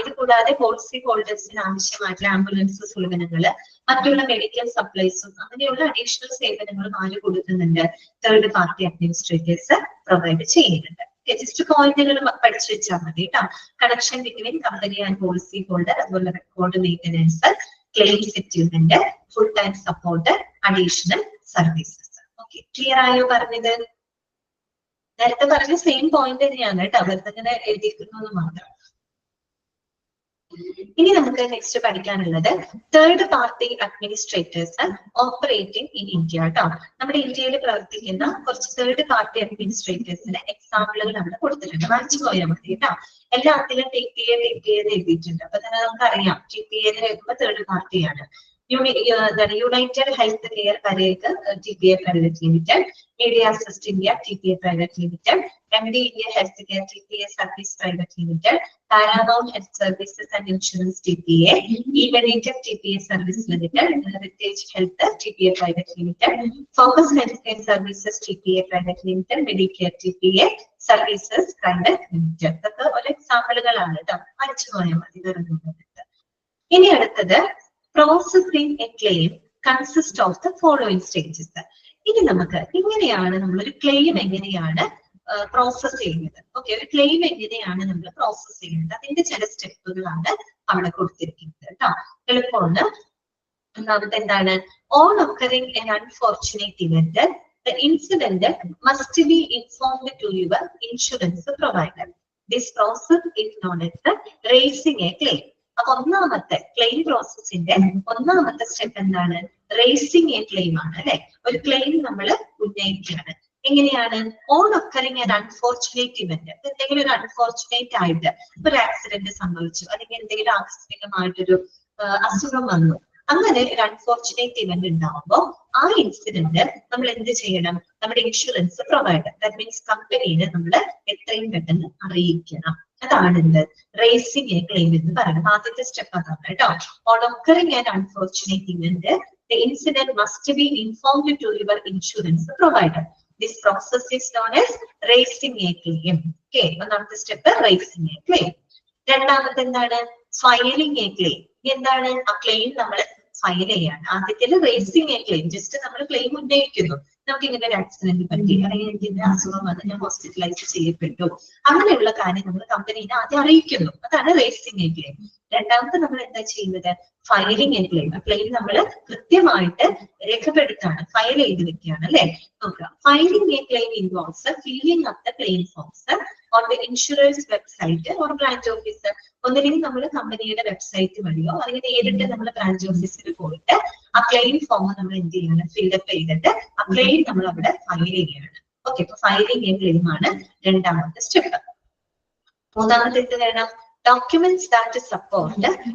ഇത് കൂടാതെ പോളിസി ഹോൾഡേഴ്സിന് ആവശ്യമായിട്ടുള്ള ആംബുലൻസ് സേവനങ്ങള്, മറ്റുള്ള മെഡിക്കൽ സപ്ലൈസും അങ്ങനെയുള്ള അഡീഷണൽ സേവനങ്ങളും ആര് കൊടുക്കുന്നുണ്ട്? തേർഡ് പാർട്ടി അഡ്മിനിസ്ട്രേറ്റേഴ്സ് പ്രൊവൈഡ് ചെയ്യുന്നുണ്ട്. ജസ്റ്റ് പോയിന്റുകൾ പഠിച്ചു വെച്ചാൽ മതി കേട്ടോ. Connection between company and policy holder, അതുപോലെ record maintenance, claim settlement, full time support, additional services. Okay, clear ആയോ പറഞ്ഞത്? നേരത്തെ പറഞ്ഞ സെയിം പോയിന്റ് തന്നെയാണ് കേട്ടോ, വെറുതെ ഇങ്ങനെ എഴുതിയിരിക്കുന്നത് മാത്രം. ഇനി നമുക്ക് നെക്സ്റ്റ് പഠിക്കാനുള്ളത് third party administrators operating in India കേട്ടോ. നമ്മുടെ ഇന്ത്യയിൽ പ്രവർത്തിക്കുന്ന കുറച്ച് തേർഡ് പാർട്ടി അഡ്മിനിസ്ട്രേറ്റേഴ്സിന് എക്സാമ്പിളുകൾ അവിടെ കൊടുത്തിട്ടുണ്ട്. വായിച്ചു പോയാൽ മതി കേട്ടോ. എല്ലാത്തിലും TPA എഴുതിയിട്ടുണ്ട്. അപ്പൊ തന്നെ നമുക്കറിയാം TPA എഴുതുമ്പോൾ തേർഡ് പാർട്ടിയാണ്. United Health Care Parekh TPA private limited, Medi Assist India TPA private limited, MD India Health Care TPA Service Private Limited, Paramount Health Services and Insurance TPA, Ebenezer TPA Service Limited, Heritage Health TPA Private Limited, Focus Healthcare Services TPA Private Limited, Medicare TPA Services Private Limited. ഇതൊക്കെ ഒരു എക്സാമ്പിളുകളാണ് കേട്ടോ. പഠിച്ചു പോയാൽ മതി. ഇനി അടുത്തത് processing A claim consist of the following stages. ഇനി നമുക്ക് എങ്ങനെയാണ് നമ്മളൊരു ക്ലെയിം എങ്ങനെയാണ് പ്രോസസ് ചെയ്യുന്നത്? ഓക്കെ, ഒരു ക്ലെയിം എങ്ങനെയാണ് നമ്മൾ പ്രോസസ് ചെയ്യുന്നത്? അതിന്റെ ചില സ്റ്റെപ്പുകളാണ് അവിടെ കൊടുത്തിരിക്കുന്നത് കേട്ടോ. എളുപ്പമാണ്. ഒന്നാമത്തെ എന്താണ്? On occurring N unfortunate event the incident must be informed to your insurance provider. This process is known as raising a claim. അപ്പൊ ഒന്നാമത്തെ ക്ലെയിം പ്രോസസ്സിന്റെ ഒന്നാമത്തെ സ്റ്റെപ്പ് എന്താണ്? റേസിംഗ് എ ക്ലെയിം ആണ് അല്ലെ. ഒരു ക്ലെയിം നമ്മൾ ഉന്നയിക്കുകയാണ്. എങ്ങനെയാണ്? On occurring an unfortunate event. എന്തെങ്കിലും ഒരു അൺഫോർച്ചുനേറ്റ് ആയിട്ട് ഒരു ആക്സിഡന്റ് സംഭവിച്ചു, അല്ലെങ്കിൽ എന്തെങ്കിലും ആകസ്മികമായിട്ടൊരു അസുഖം വന്നു, അങ്ങനെ ഒരു അൺഫോർച്ചുനേറ്റ് ഇവന്റ് ഉണ്ടാവുമ്പോൾ ആ ഇൻസിഡന്റ് നമ്മൾ എന്ത് ചെയ്യണം? നമ്മുടെ ഇൻഷുറൻസ് പ്രൊവൈഡർ, ദാറ്റ് മീൻസ് കമ്പനിയെ നമ്മൾ എത്രയും പെട്ടെന്ന് അറിയിക്കണം. അതാണ് എന്ത്? റേസിംഗ് എ ക്ലെയിം എന്ന് പറയുന്നത്. ആദ്യത്തെ സ്റ്റെപ്പ് അതാണ് കേട്ടോ. On occurring an unfortunate event the incident must be informed to your insurance provider. This process is known as raising a claim. Okay, ഒന്നാമത്തെ സ്റ്റെപ്പ് റേസിംഗ് എ ക്ലെയിം. രണ്ടാമത്തെ എന്താണ്? Filing A claim. എന്താണ്? ആ claim നമ്മൾ file ചെയ്യാണ്. ആദ്യത്തിൽ racing A claim, just നമ്മൾ claim ഉന്നയിക്കുന്നു. നമുക്ക് ഇങ്ങനെ ഒരു ആക്സിഡന്റ് പറ്റി, അല്ലെങ്കിൽ എനിക്ക് ഇങ്ങനെ അസുഖം വന്ന് ഞാൻ ഹോസ്പിറ്റലൈസ് ചെയ്യപ്പെട്ടു, അങ്ങനെയുള്ള കാര്യം നമ്മൾ കമ്പനീനെ ആദ്യം അറിയിക്കുന്നു. അതാണ് റേസിംഗ് എ ക്ലെയിം. രണ്ടാമത്തെ നമ്മൾ എന്താ ചെയ്യുന്നത്? Filing A claim. ക്ലെയിം നമ്മൾ കൃത്യമായിട്ട് രേഖപ്പെടുത്താണ്, ഫയൽ ചെയ്ത് വെക്കുകയാണ് അല്ലെ. നോക്കുക, filing A claim involves filling up the claim forms on the insurance website or branch office. ഒന്നില്ലെങ്കിൽ നമ്മൾ കമ്പനിയുടെ വെബ്സൈറ്റ് വഴിയോ അല്ലെങ്കിൽ നേരിട്ട് നമ്മൾ ബ്രാഞ്ച് ഓഫീസിൽ പോയിട്ട് ആ ക്ലെയിം ഫോം നമ്മൾ എന്ത് ചെയ്യാണ്? ഫില്ലപ്പ് ചെയ്തിട്ട് ആ ക്ലെയിം നമ്മൾ അവിടെ ഫയൽ ചെയ്യുകയാണ്. ഓക്കെ, അപ്പൊ ഫയലിംഗ് എ ക്ലെയിം ആണ് രണ്ടാമത്തെ സ്റ്റെപ്പ്. മൂന്നാമത്തെ എന്ത് വേണം? Documents that support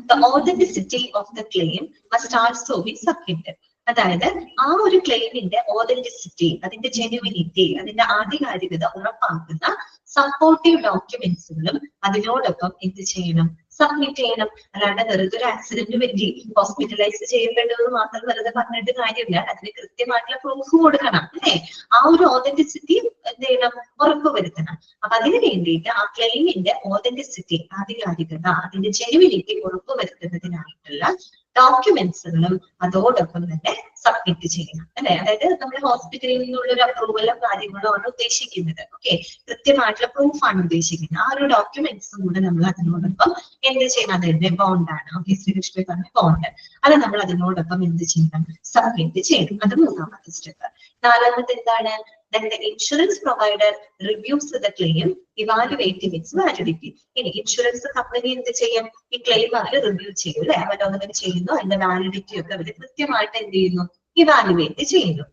the authenticity of the claim must also be submitted. അതായത് ആ ഒരു ക്ലെയിമിന്റെ ഓതന്റിസിറ്റി, അതിന്റെ ജെന്യുവിനിറ്റി, അതിന്റെ ആധികാരികത ഉറപ്പാക്കുന്ന സപ്പോർട്ടീവ് ഡോക്യുമെന്റ്സുകളും അതിനോടൊപ്പം എന്ത് ചെയ്യണം? സബ്മിറ്റ് ചെയ്യണം. അല്ലാണ്ട് വെറുതെ ഒരു ആക്സിഡന്റ് പറ്റി ഹോസ്പിറ്റലൈസ് ചെയ്യപ്പെട്ടത് മാത്രം വെറുതെ പറഞ്ഞിട്ട് കാര്യമില്ല. അതിന് കൃത്യമായിട്ടുള്ള പ്രൂഫ് കൊടുക്കണം അല്ലെ. ആ ഒരു ഓതന്റിസിറ്റി എന്ത് ചെയ്യണം? ഉറപ്പുവരുത്തണം. അപ്പൊ അതിന് വേണ്ടിയിട്ട് ആ ക്ലെയിമിന്റെ ഓതന്റിസിറ്റി, ആധികാരികത, അതിന്റെ ജെന്യുവിനിറ്റി ഉറപ്പുവരുത്തുന്നതിനായിട്ടുള്ള ഡോക്യുമെന്റ്സുകളും അതോടൊപ്പം തന്നെ സബ്മിറ്റ് ചെയ്യണം അല്ലെ. അതായത് നമ്മൾ ഹോസ്പിറ്റലിൽ നിന്നുള്ള ഒരു അപ്രൂവലോ കാര്യങ്ങളോ ആണ് ഉദ്ദേശിക്കുന്നത്. ഓക്കെ, കൃത്യമായിട്ടുള്ള പ്രൂഫാണ് ഉദ്ദേശിക്കുന്നത്. ആ ഒരു ഡോക്യുമെന്റ്സും കൂടെ നമ്മൾ അതിനോടൊപ്പം എന്ത് ചെയ്യണം? അതിന്റെ ബോണ്ടാണ്. ഓക്കെ, ശ്രീകൃഷ്ണ പറഞ്ഞ ബോണ്ട്, അത് നമ്മൾ അതിനോടൊപ്പം എന്ത് ചെയ്യണം? സബ്മിറ്റ് ചെയ്യണം. അത് മൂന്നാമത്തെ സ്റ്റെപ്പ്. നാലാമത്തെ എന്താണ്? Then the insurance provider reviews the claim, evaluating its validity. ഇനി ഇൻഷുറൻസ് കമ്പനി എന്ത് ചെയ്യും? ഈ ക്ലെയിം അവർ റിവ്യൂ ചെയ്യും അല്ലെ. അവരങ്ങനെ ചെയ്യുന്നു, അതിന്റെ വാലിഡിറ്റി ഒക്കെ അവർ കൃത്യമായിട്ട് എന്ത് ചെയ്യുന്നു? ഇവാലുവേറ്റ് ചെയ്യുന്നു.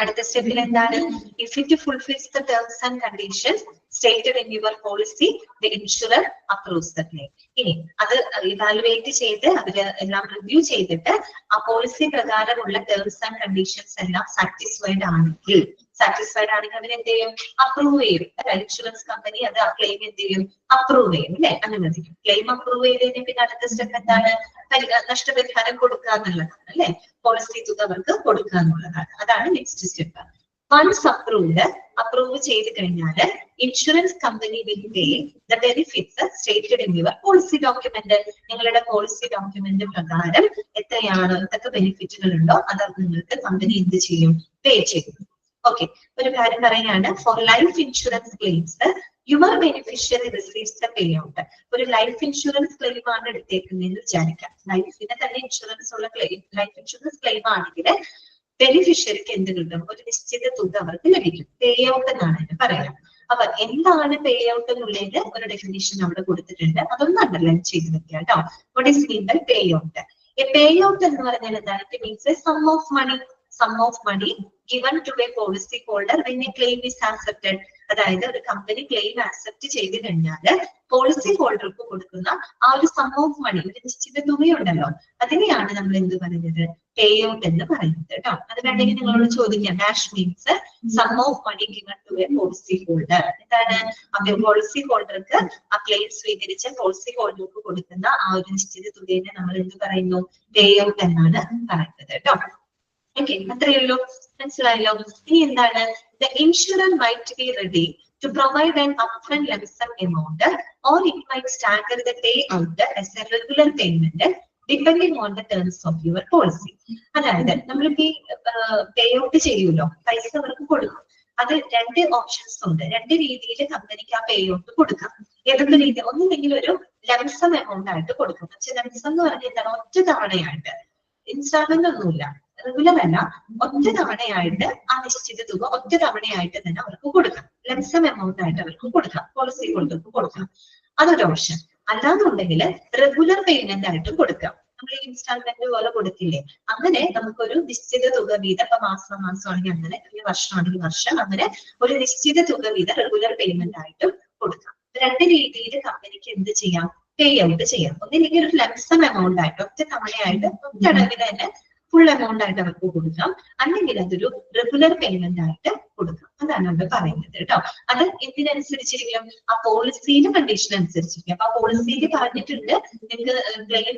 അടുത്ത സ്റ്റെപ്പിൽ എന്താണ്? If it fulfils the terms and conditions stated in your policy, the insurer approves the claim. ഇനി അത് ഇവാലുവേറ്റ് ചെയ്ത് അവര് എല്ലാം റിവ്യൂ ചെയ്തിട്ട് ആ പോളിസി പ്രകാരമുള്ള ടേംസ് ആൻഡ് കണ്ടീഷൻസ് എല്ലാം സാറ്റിസ്ഫൈഡ് ആണെങ്കിൽ അവരെന്ത് ചെയ്യും? അപ്രൂവ് ചെയ്യും. ഇൻഷുറൻസ് കമ്പനി അത് ആ ക്ലെയിം എന്ത് ചെയ്യും? അപ്രൂവ് ചെയ്യും അല്ലെ, അനുവദിക്കും. ക്ലെയിം അപ്രൂവ് ചെയ്തതിന് പിന്നെ അടുത്ത സ്റ്റെപ്പ് എന്താണ്? നഷ്ടപരിഹാരം കൊടുക്കുക എന്നുള്ളതാണ് അല്ലെ. പോളിസി തുക അവർക്ക് കൊടുക്കുക എന്നുള്ളതാണ്. അതാണ് നെക്സ്റ്റ് സ്റ്റെപ്പ്. വൺസ് അപ്രൂവ് ചെയ്ത് കഴിഞ്ഞാൽ insurance company will pay the benefits stated in your policy document. നിങ്ങളുടെ പോളിസി ഡോക്യുമെന്റ് പ്രകാരം എന്തൊക്കെ ബെനിഫിറ്റുകൾ ഉണ്ടോ അത് നിങ്ങൾക്ക് കമ്പനി എന്ത് ചെയ്യും? പേ ചെയ്യും. ഓക്കെ, ഒരു കാര്യം പറയാണ്. Four life insurance claims your beneficiary receives the pay out. ഒരു ലൈഫ് ഇൻഷുറൻസ് ക്ലെയിം ആണ് എടുത്തേക്കുന്നതെന്ന് വിചാരിക്കാം. ലൈഫിന് തന്നെ ഇൻഷുറൻസ് ഉള്ള ക്ലെയിം, ലൈഫ് ഇൻഷുറൻസ് ക്ലെയിം ആണെങ്കിൽ ബെനിഫിഷ്യറിക്ക് എന്ത് കിട്ടും? ഒരു നിശ്ചിത തുക അവർക്ക് ലഭിക്കും. പേ ഔട്ട് എന്നാണ് ഇതിന് പറയാം. അപ്പൊ എന്താണ് പേ ഔട്ട് എന്നുള്ളതിന് ഒരു ഡെഫിനിഷൻ അവിടെ കൊടുത്തിട്ടുണ്ട്. അതൊന്ന് അണ്ടർലൈൻ ചെയ്ത് വെക്കുക കേട്ടോ. What is mean by pay out? Pay out എന്ന് പറഞ്ഞാൽ എന്താണ്? It means a sum of money given to a policy holder when a claim is accepted. അതായത് ഒരു കമ്പനി ക്ലെയിം ആക്സെപ്റ്റ് ചെയ്ത് കഴിഞ്ഞാൽ പോളിസി ഹോൾഡർക്ക് കൊടുക്കുന്ന ആ ഒരു സം ഓഫ് മണി, ഒരു നിശ്ചിത തുകയുണ്ടല്ലോ, അതിനെയാണ് നമ്മൾ എന്ത് പറയുന്നത്? പേ ഔട്ട് എന്ന് പറയുന്നത് കേട്ടോ. അത് വേണമെങ്കിൽ നിങ്ങളോട് ചോദിക്കാം. Dash means sum of money given to a policy holder. എന്താണ്? അപ്പൊ പോളിസി ഹോൾഡർക്ക് ആ ക്ലെയിം സ്വീകരിച്ച പോളിസി ഹോൾഡർക്ക് കൊടുക്കുന്ന ആ ഒരു നിശ്ചിത തുകയെ നമ്മൾ എന്ത് പറയുന്നു? പേ ഔട്ട് എന്നാണ് പറയുന്നത് കേട്ടോ. ഓക്കെ, അത്രയേ ഉള്ളൂ. മനസ്സിലായല്ലോ? ഇനി എന്താണ്? The insurer might be ready to provide an upfront lump sum amount, or it might stagger the payout as a regular payment depending on the terms of your policy. അതായത് നമ്മളിപ്പോ പേ ഔട്ട് ചെയ്യുമല്ലോ, പൈസ അവർക്ക് കൊടുക്കും. അത് രണ്ട് options ഉണ്ട്. രണ്ട് രീതിയിൽ കമ്പനിക്ക് ആ പേ ഔട്ട് കൊടുക്കാം. ഏതൊക്കെ രീതി? ഒന്നുമില്ലെങ്കിൽ ഒരു ലംസം എമൗണ്ട് ആയിട്ട് കൊടുക്കും. പക്ഷെ ലംസം എന്ന് പറഞ്ഞാൽ എന്താണ്? ഒറ്റ തവണയായിട്ട്, ഇൻസ്റ്റാൾമെന്റ് ഒന്നുമില്ല, റെഗുലർ അല്ല, ഒറ്റ തവണയായിട്ട് ആ നിശ്ചിത തുക ഒറ്റ തവണയായിട്ട് തന്നെ അവർക്ക് കൊടുക്കാം. ലംസം എമൗണ്ട് ആയിട്ട് അവർക്ക് കൊടുക്കാം, പോളിസി ഹോൾഡർക്ക് കൊടുക്കാം. അതൊരു ഓപ്ഷൻ. അല്ലാന്നുണ്ടെങ്കിൽ റെഗുലർ പേയ്മെന്റ് ആയിട്ട് കൊടുക്കാം. നമ്മൾ ഇൻസ്റ്റാൾമെന്റ് പോലെ കൊടുക്കില്ലേ, അങ്ങനെ നമുക്കൊരു നിശ്ചിത തുക വീതം, ഇപ്പൊ മാസം ആണെങ്കിൽ അങ്ങനെ, അല്ലെങ്കിൽ വർഷമാണെങ്കിൽ വർഷം, അങ്ങനെ ഒരു നിശ്ചിത തുക വീതം റെഗുലർ പേയ്മെന്റ് ആയിട്ട് കൊടുക്കാം. രണ്ട് രീതിയിൽ കമ്പനിക്ക് എന്ത് ചെയ്യാം? പേ ഔട്ട് ചെയ്യാം. ഒന്നില്ലെങ്കിൽ ഒരു ലംസം എമൗണ്ട് ആയിട്ട് ഒറ്റ തവണയായിട്ട് ഒറ്റ അടവിൽ തന്നെ ഫുൾ എമൗണ്ട് ആയിട്ട് അവർക്ക് കൊടുക്കാം, അല്ലെങ്കിൽ അതൊരു റെഗുലർ പേയ്മെന്റ് ആയിട്ട് കൊടുക്കാം. അതാണ് അവിടെ പറയുന്നത് കേട്ടോ. അത് എന്തിനനുസരിച്ചിരിക്കും? ആ പോളിസിയുടെ കണ്ടീഷൻ അനുസരിച്ചിരിക്കും. അപ്പൊ ആ പോളിസിയിൽ പറഞ്ഞിട്ടുണ്ട് നിങ്ങൾക്ക് ക്ലെയിം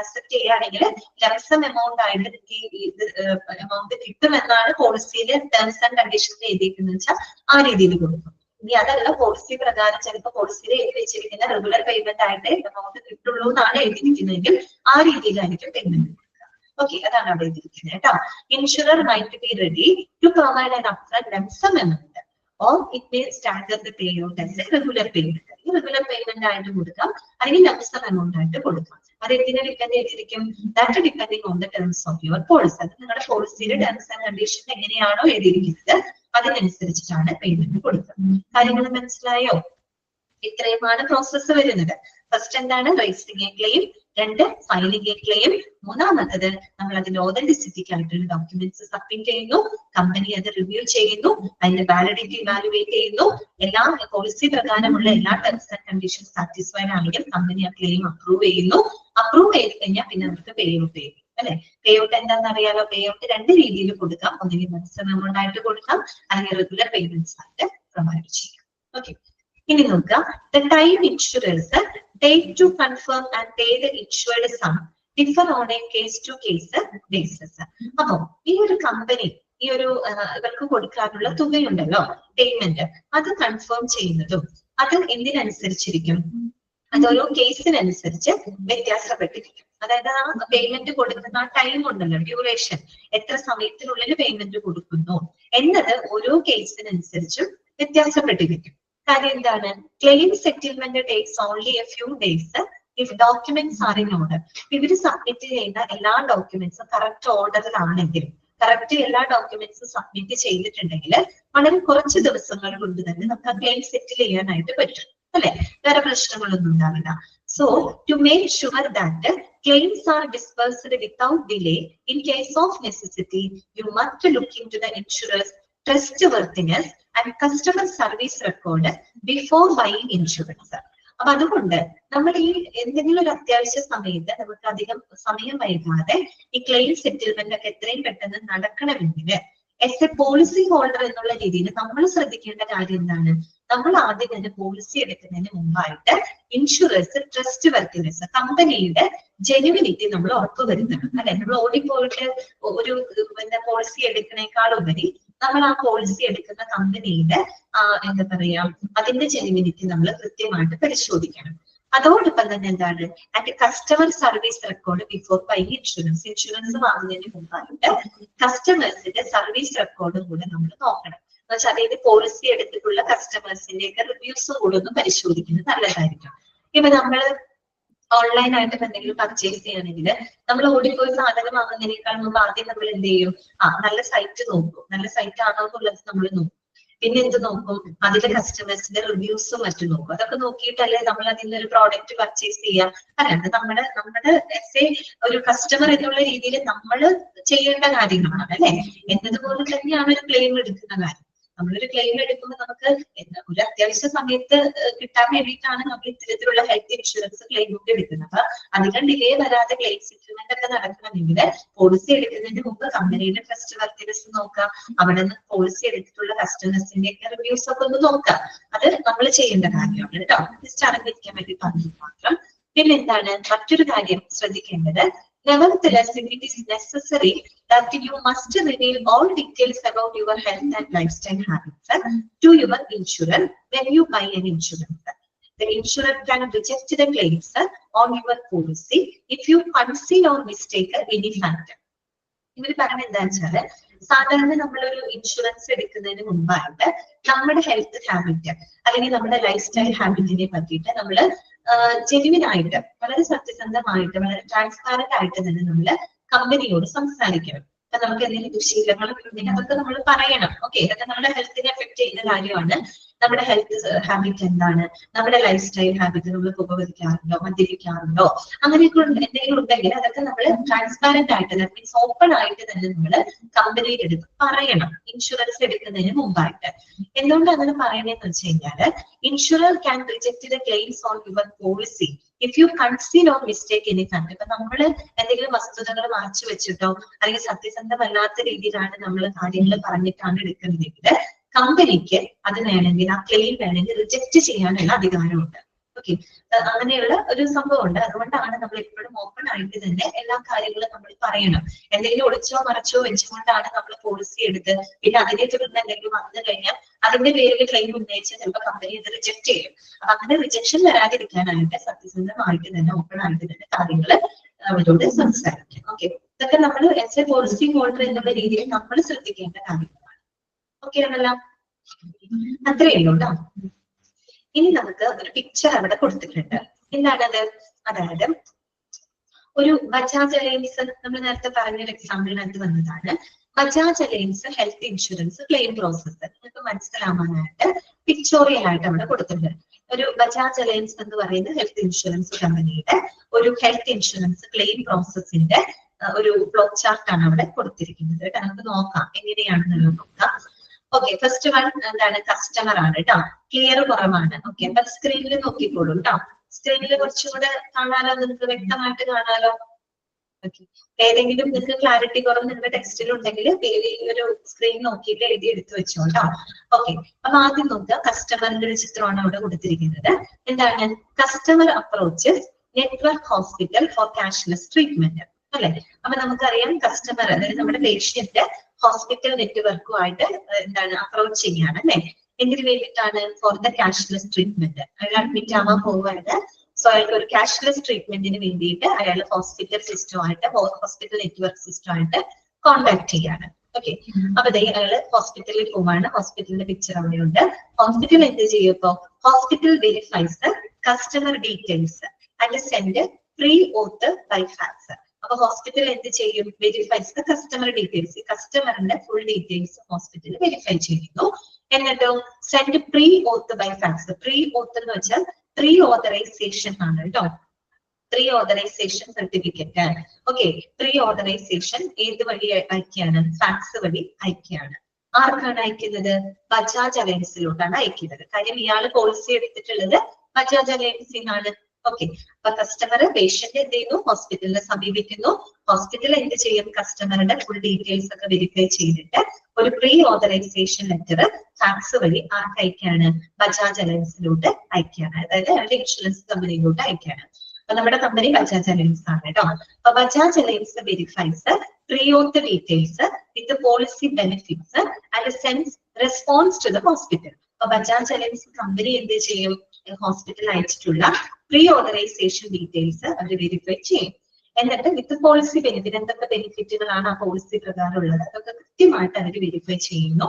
ആക്സെപ്റ്റ് ചെയ്യുകയാണെങ്കിൽ ലംസം എമൗണ്ട് ആയിട്ട് നിങ്ങൾക്ക് എമൗണ്ട് കിട്ടുമെന്നാണ് പോളിസിയിലെ ടേംസ് ആൻഡ് കണ്ടീഷൻസ് എഴുതിയിരിക്കുന്നത് വെച്ചാൽ ആ രീതിയിൽ കൊടുക്കും. ഇനി അതല്ല, പോളിസി പ്രകാരം ചിലപ്പോൾ പോളിസിയിൽ എഴുതി വെച്ചിരിക്കുന്ന റെഗുലർ പേയ്മെന്റ് ആയിട്ട് എമൗണ്ട് കിട്ടുള്ളൂ എന്നാണ് എഴുതിയിരിക്കുന്നതെങ്കിൽ ആ രീതിയിലായിരിക്കും പേയ്മെന്റ്. ഓക്കെ, അതാണ് അവിടെ എഴുതിയിരിക്കുന്നത് കേട്ടോ. Insurer might be ready to provide an upfront lump sum amount or it may standard the pay out as a regular payment. ഈ റെഗുലർ പേയ്മെന്റ് ആയിട്ട് കൊടുക്കാം, അല്ലെങ്കിൽ ലംപ് സം എമൗണ്ട് ആയിട്ട് കൊടുക്കാം. അത് എന്തിനെ ഡിപ്പെൻഡ് ചെയ്തിരിക്കും? That depending on the terms of your policy. അത് നിങ്ങളുടെ പോളിസിയുടെ ടേംസ് ആൻഡ് കണ്ടീഷൻ എങ്ങനെയാണോ എഴുതിയിരിക്കുന്നത് അതിനനുസരിച്ചിട്ടാണ് പേയ്മെന്റ് കൊടുക്കുന്നത്. കാര്യങ്ങൾ മനസ്സിലായോ? ഇത്രയുമാണ് പ്രോസസ്സ് വരുന്നത്. ഫസ്റ്റ് എന്താണ്? Rising A claim, 2 filing A claim, മൂന്നാമത്തത് നമ്മൾ അതിന്റെ ഓതന്റിസിറ്റിക്ക് ആയിട്ടുള്ള ഡോക്യുമെന്റ്സ് സബ്മിറ്റ് ചെയ്യുന്നു, കമ്പനി അത് റിവ്യൂ ചെയ്യുന്നു, അതിന്റെ വാലിഡിറ്റി ഇവാലുവേറ്റ് ചെയ്യുന്നു, എല്ലാ പോളിസി പ്രകാരമുള്ള എല്ലാ ടേംസ് ആൻഡ് കണ്ടീഷൻസ് സാറ്റിസ്ഫൈഡ് ആണെങ്കിൽ കമ്പനി ആ ക്ലെയിം അപ്രൂവ് ചെയ്യുന്നു. അപ്രൂവ് ചെയ്ത് കഴിഞ്ഞാൽ പിന്നെ നമുക്ക് പേ ഔട്ട് ചെയ്യും അല്ലെ. പേ ഔട്ട് എന്താണെന്ന് അറിയാലോ? പേ ഔട്ട് 2 രീതിയിൽ കൊടുക്കാം. ഒന്നുകിൽ ലംപ് എമൗണ്ട് ആയിട്ട് കൊടുക്കാം, അല്ലെങ്കിൽ റെഗുലർ പേയ്മെന്റ്സ് ആയിട്ട് പ്രൊവൈഡ് ചെയ്യാം. ഓക്കെ, ഇനി നോക്കുക. The time insurers take to confirm and pay the insured sum differ on a case to case basis. അപ്പൊ ഈ ഒരു കമ്പനി ഈ ഒരു ഇവർക്ക് കൊടുക്കാനുള്ള തുകയുണ്ടല്ലോ, പേയ്മെന്റ്, അത് കൺഫേം ചെയ്യുന്നതും അത് എന്തിനനുസരിച്ചിരിക്കും? അതൊരു കേസിനനുസരിച്ച് വ്യത്യാസപ്പെട്ടിരിക്കും. അതായത് ആ പേയ്മെന്റ് കൊടുക്കുന്ന ആ ടൈം ഉണ്ടല്ലോ, ഡ്യൂറേഷൻ, എത്ര സമയത്തിനുള്ളിൽ പേയ്മെന്റ് കൊടുക്കുന്നു എന്നത് ഓരോ കേസിനനുസരിച്ചും വ്യത്യാസപ്പെട്ടിരിക്കും. കാര്യം എന്താണ്? Claim settlement takes only A few days if documents are in order. ഇവര് സബ്മിറ്റ് ചെയ്യുന്ന എല്ലാ ഡോക്യുമെന്റ്സും കറക്റ്റ് ഓർഡറിലാണെങ്കിൽ, കറക്റ്റ് എല്ലാ ഡോക്യുമെന്റ്സും സബ്മിറ്റ് ചെയ്തിട്ടുണ്ടെങ്കിൽ വളരെ കുറച്ച് ദിവസങ്ങൾ കൊണ്ട് തന്നെ നമുക്ക് ആ ക്ലെയിം സെറ്റിൽ ചെയ്യാനായിട്ട് പറ്റും അല്ലെ. വേറെ പ്രശ്നങ്ങളൊന്നും ഉണ്ടാവില്ല. So to make sure that claims are dispersed without delay in case of necessity, you must look into the insurer's trustworthiness and customer service record before buying insurance. അപ്പൊ അതുകൊണ്ട് നമ്മൾ ഈ എന്തെങ്കിലും ഒരു അത്യാവശ്യ സമയത്ത് നമുക്ക് അധികം സമയം വൈകാതെ ഈ ക്ലെയിം സെറ്റിൽമെന്റ് ഒക്കെ എത്രയും പെട്ടെന്ന് നടക്കണമെങ്കിൽ എസ് എ പോളിസി ഹോൾഡർ എന്നുള്ള രീതിയിൽ നമ്മൾ ശ്രദ്ധിക്കേണ്ട കാര്യം എന്താണ്? നമ്മൾ ആദ്യം തന്നെ പോളിസി എടുക്കുന്നതിന് മുമ്പായിട്ട് ഇൻഷുറൻസ് ട്രസ്റ്റ് വർത്തിനെസ്, കമ്പനിയുടെ ജെനുവിനിറ്റി നമ്മൾ ഉറപ്പുവരുത്തണം അല്ലെ. നമ്മൾ ഓടിപ്പോയിട്ട് ഒരു പോളിസി എടുക്കുന്നേക്കാൾ ഉപരി നമ്മൾ ആ പോളിസി എടുക്കുന്ന കമ്പനിയുടെ എന്താ പറയാ അതിന്റെ ജെനുവിനിറ്റി നമ്മൾ കൃത്യമായിട്ട് പരിശോധിക്കണം. അതോടൊപ്പം തന്നെ എന്താണ്? And customer service record before buying insurance. Insurance വാങ്ങുന്നതിന് മുമ്പായിട്ട് കസ്റ്റമേഴ്സിന്റെ സർവീസ് റെക്കോർഡും കൂടെ നമ്മൾ നോക്കണം. എന്ന് വെച്ചാൽ അതായത് പോളിസി എടുത്തിട്ടുള്ള കസ്റ്റമേഴ്സിന്റെ ഒക്കെ റിവ്യൂസും കൂടെ ഒന്ന് പരിശോധിക്കുന്നത് നല്ലതായിരിക്കും. ഇപ്പൊ നമ്മള് ഓൺലൈനായിട്ട് എന്തെങ്കിലും പർച്ചേസ് ചെയ്യണമെങ്കിൽ നമ്മൾ ഓടിപ്പോയി സാധനം വാങ്ങുന്നതിനേക്കാൾ മുമ്പ് ആദ്യം നമ്മൾ എന്ത് ചെയ്യും? നല്ല സൈറ്റ് നോക്കും. നല്ല സൈറ്റ് ആണോ എന്നുള്ളത് നമ്മൾ നോക്കും. പിന്നെ എന്ത് നോക്കും? അതിലെ കസ്റ്റമേഴ്സിന്റെ റിവ്യൂസും മറ്റും നോക്കും. അതൊക്കെ നോക്കിയിട്ടല്ലേ നമ്മൾ അതിൽ ഒരു പ്രോഡക്റ്റ് പർച്ചേസ് ചെയ്യാം. അല്ലാണ്ട് നമ്മുടെ എസ് എ ഒരു കസ്റ്റമർ എന്നുള്ള രീതിയിൽ നമ്മൾ ചെയ്യേണ്ട കാര്യങ്ങളാണ് അല്ലെ. എന്നതുപോലെ തന്നെയാണ് ഒരു ക്ലെയിം എടുക്കുന്ന കാര്യം. നമ്മളൊരു ക്ലെയിം എടുക്കുമ്പോൾ നമുക്ക് ഒരു അത്യാവശ്യ സമയത്ത് കിട്ടാൻ വേണ്ടിയിട്ടാണ് നമ്മൾ ഇത്തരത്തിലുള്ള ഹെൽത്ത് ഇൻഷുറൻസ് ക്ലെയിം ഒക്കെ എടുക്കുന്നത്. അപ്പൊ അധികം ഡിലേ വരാതെ ക്ലെയിം സെറ്റിൽമെന്റ് ഒക്കെ നടക്കണമെങ്കിൽ പോളിസി എടുക്കുന്നതിന് മുമ്പ് കമ്പനിയുടെ ട്രസ്റ്റ് വർത്തിനെസ് നോക്കാം. അവിടെ നിന്ന് പോളിസി എടുത്തിട്ടുള്ള കസ്റ്റമേഴ്സിന്റെ ഒക്കെ റിവ്യൂസ് ഒക്കെ ഒന്ന് നോക്കാം. അത് നമ്മൾ ചെയ്യേണ്ട കാര്യമാണ് കേട്ടോ. ജസ്റ്റ് അറിഞ്ഞിരിക്കാൻ വേണ്ടി പറഞ്ഞു മാത്രം. പിന്നെ എന്താണ് മറ്റൊരു കാര്യം ശ്രദ്ധിക്കേണ്ടത്? Nevertheless, it is necessary that you must reveal all details about your health and lifestyle habits to your insurer when you buy an insurance. The insurer can reject the claims on your policy if you conceal or mistake any factor. ഇവർ പറഞ്ഞ എന്താ വെച്ചാല്, സാധാരണ നമ്മളൊരു insurance എടുക്കുന്നതിന് മുമ്പായിട്ട് നമ്മുടെ health habit അല്ലെങ്കിൽ നമ്മുടെ ലൈഫ് സ്റ്റൈൽ ഹാബിറ്റിനെ പറ്റിയിട്ട് നമ്മള് ജെന്യുവിൻ ആയിട്ട്, വളരെ സത്യസന്ധമായിട്ട്, വളരെ ട്രാൻസ്പാരന്റ് ആയിട്ട് തന്നെ നമ്മള് കമ്പനിയോട് സംസാരിക്കണം. അപ്പൊ നമുക്ക് എന്തെങ്കിലും ദുശീലങ്ങളൊക്കെ ഉണ്ടെങ്കിൽ അതൊക്കെ നമ്മൾ പറയണം. ഓക്കെ, ഇതൊക്കെ നമ്മുടെ ഹെൽത്തിനെ എഫക്ട് ചെയ്യുന്ന കാര്യമാണ്. നമ്മുടെ ഹെൽത്ത് ഹാബിറ്റ് എന്താണ്, നമ്മുടെ ലൈഫ് സ്റ്റൈൽ ഹാബിറ്റ്, നമ്മൾ പുകവലിക്കാറുണ്ടോ, മദ്യപിക്കാറുണ്ടോ, അങ്ങനെയൊക്കെ എന്തെങ്കിലും ഉണ്ടെങ്കിൽ അതൊക്കെ നമ്മൾ ട്രാൻസ്പാരന്റ് ആയിട്ട്, മീൻസ് ഓപ്പൺ ആയിട്ട് തന്നെ നമ്മൾ കമ്പനിയുടെ അടുത്ത് പറയണം ഇൻഷുറൻസ് എടുക്കുന്നതിന് മുമ്പായിട്ട്. എന്തുകൊണ്ട് അങ്ങനെ പറയണേന്ന് വെച്ച് കഴിഞ്ഞാല്, insurer can reject the claims on your policy if you conceal or mistake any fact. ഇപ്പൊ നമ്മൾ എന്തെങ്കിലും വസ്തുതകൾ മറച്ചു വെച്ചിട്ടോ അല്ലെങ്കിൽ സത്യസന്ധമല്ലാത്ത രീതിയിലാണ് നമ്മൾ കാര്യങ്ങൾ പറഞ്ഞിട്ടാണ് എടുക്കുന്നതെങ്കിൽ കമ്പനിക്ക് അത് വേണമെങ്കിൽ, ആ ക്ലെയിം വേണമെങ്കിൽ റിജക്ട് ചെയ്യാനുള്ള അധികാരമുണ്ട്. ഓക്കെ, അങ്ങനെയുള്ള ഒരു സംഭവം ഉണ്ട്. അതുകൊണ്ടാണ് നമ്മൾ എപ്പോഴും ഓപ്പൺ ആയിട്ട് തന്നെ എല്ലാ കാര്യങ്ങളും നമ്മൾ പറയണം. എന്തെങ്കിലും ഒളിച്ചോ മറച്ചോ വെച്ചുകൊണ്ടാണ് നമ്മൾ പോളിസി എടുത്ത് പിന്നെ അതിനെ തുടർന്ന് എന്തെങ്കിലും വന്നു കഴിഞ്ഞാൽ അതിന്റെ പേരിൽ ക്ലെയിം ഉന്നയിച്ച് ചിലപ്പോൾ കമ്പനി അത് റിജക്ട് ചെയ്യും. അപ്പൊ അങ്ങനെ റിജക്ഷൻ വരാതിരിക്കാനായിട്ട് സത്യസന്ധമായിട്ട് തന്നെ ഓപ്പൺ ആയിട്ട് തന്നെ കാര്യങ്ങൾ അവരോട് സംസാരിക്കാം. ഓക്കെ, ഇതൊക്കെ നമ്മൾ എസ് എ പോളിസി ഹോൾഡർ എന്നുള്ള രീതിയിൽ നമ്മൾ ശ്രദ്ധിക്കേണ്ട കാര്യങ്ങളാണ്. ഓക്കെ ആണല്ലോ, അത്രയേ ഉള്ളൂ കേട്ടോ. ഇനി നമുക്ക് ഒരു പിക്ചർ അവിടെ കൊടുത്തിട്ടുണ്ട്. എന്താണത്? അതായത് ഒരു ബജാജ് അലയൻസ്, നമ്മൾ നേരത്തെ പറഞ്ഞൊരു എക്സാമ്പിളിനകത്ത് വന്നതാണ്. Bajaj alliance health insurance claim process നിങ്ങൾക്ക് മനസ്സിലാവാനായിട്ട് പിക്ചോറിയൽ ആയിട്ട് അവിടെ കൊടുത്തിട്ടുണ്ട്. ഒരു ബജാജ് അലയൻസ് എന്ന് പറയുന്ന ഹെൽത്ത് ഇൻഷുറൻസ് കമ്പനിയുടെ ഒരു ഹെൽത്ത് ഇൻഷുറൻസ് ക്ലെയിം പ്രോസസ്സിന്റെ ഒരു ഫ്ലോ ചാർട്ടാണ് അവിടെ കൊടുത്തിരിക്കുന്നത്. നമുക്ക് നോക്കാം എങ്ങനെയാണെന്നുള്ളത് നോക്കാം. ഓക്കെ, ഫസ്റ്റ് വൺ എന്താണ്? കസ്റ്റമർ ആണ് കേട്ടോ. ക്ലിയർ കുറവാണ്. ഓക്കെ, അപ്പൊ സ്ക്രീനിൽ നോക്കിക്കോളൂ കേട്ടോ. സ്ക്രീനിൽ കുറച്ചുകൂടെ കാണാലോ, നിങ്ങൾക്ക് വ്യക്തമായിട്ട് കാണാലോ. ഓക്കെ, ഏതെങ്കിലും നിങ്ങൾക്ക് ക്ലാരിറ്റി കുറവ് നിങ്ങളുടെ ടെക്സ്റ്റിൽ ഉണ്ടെങ്കിൽ ഒരു സ്ക്രീൻ നോക്കിയിട്ട് എഴുതി എടുത്തു വെച്ചോട്ടോ. ഓക്കെ, അപ്പൊ ആദ്യം നോക്കുക, കസ്റ്റമറിന്റെ ഒരു ചിത്രമാണ് അവിടെ കൊടുത്തിരിക്കുന്നത്. എന്താണ്? Customer approach network hospital four cashless treatment അല്ലെ. അപ്പൊ നമുക്കറിയാം കസ്റ്റമർ അതായത് നമ്മുടെ പേഷ്യന്റ് ഹോസ്പിറ്റൽ നെറ്റ്വർക്കുമായിട്ട് എന്താണ് അപ്രോച്ച് ചെയ്യാണ് അല്ലെ. എന്തിനു വേണ്ടിയിട്ടാണ്? For the cashless treatment. അയാൾ അഡ്മിറ്റ് ആവാൻ പോവാണ്. സോ അയാൾക്ക് ഒരു ക്യാഷ്ലെസ് ട്രീറ്റ്മെന്റിന് വേണ്ടിയിട്ട് അയാൾ ഹോസ്പിറ്റൽ സിസ്റ്റമായിട്ട് ഹോസ്പിറ്റൽ നെറ്റ്വർക്ക് സിസ്റ്റമായിട്ട് കോൺടാക്ട് ചെയ്യാണ്. ഓക്കെ, അപ്പൊ അയാൾ ഹോസ്പിറ്റലിൽ പോവാണ്. ഹോസ്പിറ്റലിന്റെ പിക്ചർ അവിടെയുണ്ട്. ഹോസ്പിറ്റൽ എന്ത് ചെയ്യും? ഇപ്പോ hospital verifies customer details and send pre auth by fax. അപ്പൊ ഹോസ്പിറ്റൽ എന്ത് ചെയ്യും? Verifies the customer details. കസ്റ്റമറിന്റെ ഫുൾ ഡീറ്റെയിൽസ് ഹോസ്പിറ്റൽ വെരിഫൈ ചെയ്യുന്നു. എന്നിട്ടോ send pre auth by fax. Pre auth എന്ന് വെച്ചാൽ പ്രീ ഓതറൈസേഷൻ ആണ് കേട്ടോ. Pre authorisation certificate. Okay, pre authorisation ഏത് വഴി അയക്കുകയാണ്? ഫാക്സ് വഴി അയക്കുകയാണ്. ആർക്കാണ് അയക്കുന്നത്? ബജാജ് അലയൻസിലോട്ടാണ് അയക്കുന്നത്. കാര്യം ഇയാള് പോളിസി എടുത്തിട്ടുള്ളത് ബജാജ് അലയൻസിനാണ്. ഓക്കെ, അപ്പൊ കസ്റ്റമർ പേഷ്യന്റ് എന്ത് ചെയ്യുന്നു? ഹോസ്പിറ്റലിനെ സമീപിക്കുന്നു. ഹോസ്പിറ്റൽ എന്ത് ചെയ്യും? കസ്റ്റമറുടെ ഫുൾ ഡീറ്റെയിൽസ് ഒക്കെ വെരിഫൈ ചെയ്തിട്ട് ഒരു പ്രീ ഓതറൈസേഷൻ ലെറ്റർ ഫാക്സ് വഴി ആർക്ക് അയക്കാണ്? ബജാജ് അലയൻസിലോട്ട് അയക്കുകയാണ്. അതായത് അവരുടെ ഇൻഷുറൻസ് കമ്പനിയിലോട്ട് അയക്കുകയാണ്. അപ്പൊ നമ്മുടെ കമ്പനി ബജാജ് അലയൻസ് ആണ് കേട്ടോ. അപ്പൊ Bajaj Allianz verifies pre auth details with policy benefits and sends response to the hospital. അപ്പൊ ബജാജ് അലയൻസ് കമ്പനി എന്ത് ചെയ്യും? ഹോസ്പിറ്റൽ അയച്ചിട്ടുള്ള പ്രീ ഓതറൈസേഷൻ ഡീറ്റെയിൽസ് അവർ വെരിഫൈ ചെയ്യും. എന്നിട്ട് വിത്ത് പോളിസി ബെനിഫിറ്റ്, എന്തൊക്കെ ബെനിഫിറ്റുകളാണ് ആ പോളിസി പ്രകാരം ഉള്ളത്, അതൊക്കെ കൃത്യമായിട്ട് അവർ വെരിഫൈ ചെയ്യുന്നു.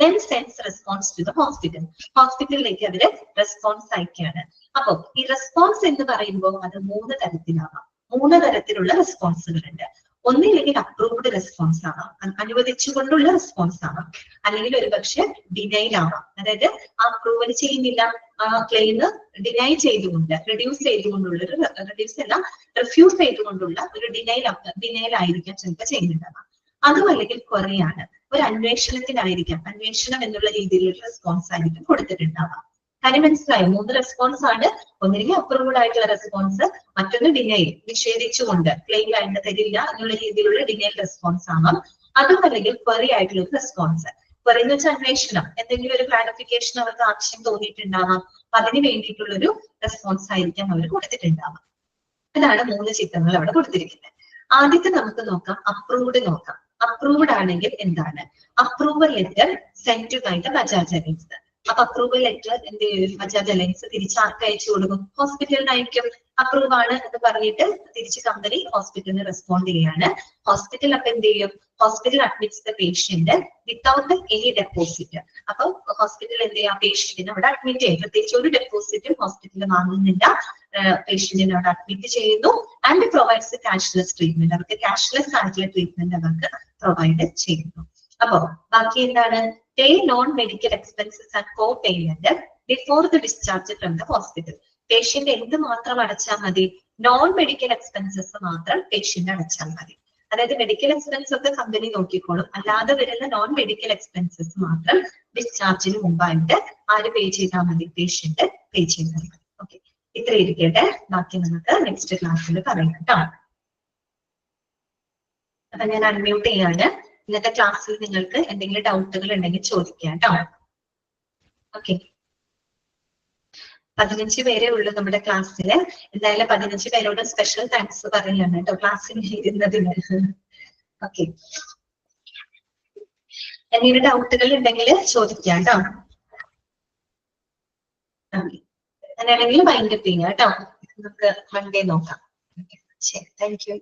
Then sends response to the hospital. ഹോസ്പിറ്റലിലേക്ക് അവര് റെസ്പോൺസ് അയക്കുകയാണ്. അപ്പൊ ഈ റെസ്പോൺസ് എന്ന് പറയുമ്പോൾ അത് 3 തരത്തിലാവാം. 3 തരത്തിലുള്ള റെസ്പോൺസുകളുണ്ട്. ഒന്നില്ലെങ്കിൽ അപ്രൂവ്ഡ് റെസ്പോൺസ് ആവാം, അനുവദിച്ചുകൊണ്ടുള്ള റെസ്പോൺസ് ആവാം. അല്ലെങ്കിൽ ഒരുപക്ഷെ ഡിനൈൽ ആവാം. അതായത് അപ്രൂവൽ ചെയ്യുന്നില്ല, ആ ക്ലെയിം ഡിനൈ ചെയ്തുകൊണ്ട് റിഡ്യൂസ് ചെയ്തുകൊണ്ടുള്ള ഒരു റിഫ്യൂസ് ചെയ്തുകൊണ്ടുള്ള ഒരു ഡിനൈൽ ആയിരിക്കാം ചിലപ്പോൾ ചെയ്യുന്നുണ്ടാവാം. അതും അല്ലെങ്കിൽ ക്വറിയാണ്, ഒരു അന്വേഷണത്തിനായിരിക്കാം. അന്വേഷണം എന്നുള്ള രീതിയിലുള്ള റെസ്പോൺസ് ആയിരിക്കും കൊടുത്തിട്ടുണ്ടാവാം. കാര്യം മനസ്സിലായോ? 3 റെസ്പോൺസ് ആണ്. ഒന്നില്ലെങ്കിൽ അപ്രൂവ്ഡ് ആയിട്ടുള്ള റെസ്പോൺസ്, മറ്റൊന്ന് ഡിനൈൽ, നിഷേധിച്ചുകൊണ്ട് ക്ലെയിം വേണ്ട തരില്ല എന്നുള്ള രീതിയിലുള്ള ഡിനൈൽ റെസ്പോൺസ് ആവാം. അതും അല്ലെങ്കിൽ ക്വറി ആയിട്ടുള്ള റെസ്പോൺസ്. ക്വറി എന്ന് വെച്ചാൽ അന്വേഷണം, എന്തെങ്കിലും ഒരു ക്ലാരിഫിക്കേഷൻ അവർക്ക് ആവശ്യം തോന്നിയിട്ടുണ്ടാവാം. അതിന് വേണ്ടിയിട്ടുള്ളൊരു റെസ്പോൺസ് ആയിരിക്കാം അവർ കൊടുത്തിട്ടുണ്ടാവാം. അതാണ് 3 ചിത്രങ്ങൾ അവിടെ കൊടുത്തിരിക്കുന്നത്. ആദ്യത്തെ നമുക്ക് നോക്കാം, അപ്രൂവ്ഡ് നോക്കാം. അപ്രൂവ്ഡ് ആണെങ്കിൽ എന്താണ്? Approval letter send by the Bajaj Allianz. അപ്പൊ അപ്രൂവൽ ലെറ്റർ എന്ത് ചെയ്യും? ബജാജ് അലയൻസ് തിരിച്ച് ആർക്ക് അയച്ചു കൊടുക്കും? ഹോസ്പിറ്റലിന് അയക്കും. അപ്രൂവ് ആണ് എന്ന് പറഞ്ഞിട്ട് തിരിച്ച് കമ്പനി ഹോസ്പിറ്റലിന് റെസ്പോണ്ട് ചെയ്യാണ്. ഹോസ്പിറ്റൽ അപ്പൊ എന്ത് ചെയ്യും? Hospital admits the patient without any deposit. അപ്പൊ ഹോസ്പിറ്റൽ എന്ത് ചെയ്യും? പേഷ്യന്റിനെ അവിടെ അഡ്മിറ്റ് ചെയ്യും. പ്രത്യേകിച്ച് ഒരു ഡെപ്പോസിറ്റും ഹോസ്പിറ്റലിൽ വാങ്ങുന്നില്ല. പേഷ്യന്റിനെ അവിടെ അഡ്മിറ്റ് ചെയ്യുന്നു. And provides cashless treatment. അവർക്ക് ക്യാഷ്ലെസ് ആയിട്ടുള്ള ട്രീറ്റ്മെന്റ് അവർക്ക് പ്രൊവൈഡ് ചെയ്യുന്നു. അപ്പൊ ബാക്കി എന്താണ്? Pay non medical expenses and co payment before the discharge from the hospital. Patient എന്ത് മാത്രം അടച്ചാൽ മതി? നോൺ മെഡിക്കൽ എക്സ്പെൻസസ് മാത്രം പേഷ്യന്റ് അടച്ചാൽ മതി. അതായത് മെഡിക്കൽ എക്സ്പെൻസ് ഒക്കെ കമ്പനി നോക്കിക്കോളും. അല്ലാതെ വരുന്ന നോൺ മെഡിക്കൽ എക്സ്പെൻസസ് മാത്രം ഡിസ്ചാർജിന് മുമ്പായിട്ട് ആര് പേ ചെയ്താൽ മതി? പേഷ്യന്റ് പേ ചെയ്താൽ മതി. ഓക്കെ, ഇത്ര ഇരിക്കട്ടെ. ബാക്കി നമുക്ക് നെക്സ്റ്റ് ക്ലാസ്സിൽ പറയാം കേട്ടോ. അപ്പൊ ഞാൻ അൺമ്യൂട്ട് ചെയ്യാണ്. ഇന്നത്തെ ക്ലാസ്സിൽ നിങ്ങൾക്ക് എന്തെങ്കിലും ഡൗട്ടുകൾ ഉണ്ടെങ്കിൽ ചോദിക്കാം കേട്ടോ. ഓക്കെ, 15 പേരേ ഉള്ളൂ നമ്മുടെ ക്ലാസ്സില്. എന്തായാലും 15 പേരോട് സ്പെഷ്യൽ താങ്ക്സ് പറയാണ് കേട്ടോ ക്ലാസ്സിന് ഇരുന്നതിന്. ഓക്കെ, എന്തെങ്കിലും ഡൗട്ടുകൾ ഉണ്ടെങ്കിൽ ചോദിക്കാം കേട്ടോ. അങ്ങനെയാണെങ്കിൽ വൈൻഡപ്പ് ചെയ്യാം കേട്ടോ. നമുക്ക് മൺഡേ നോക്കാം. ശരി, താങ്ക് യു.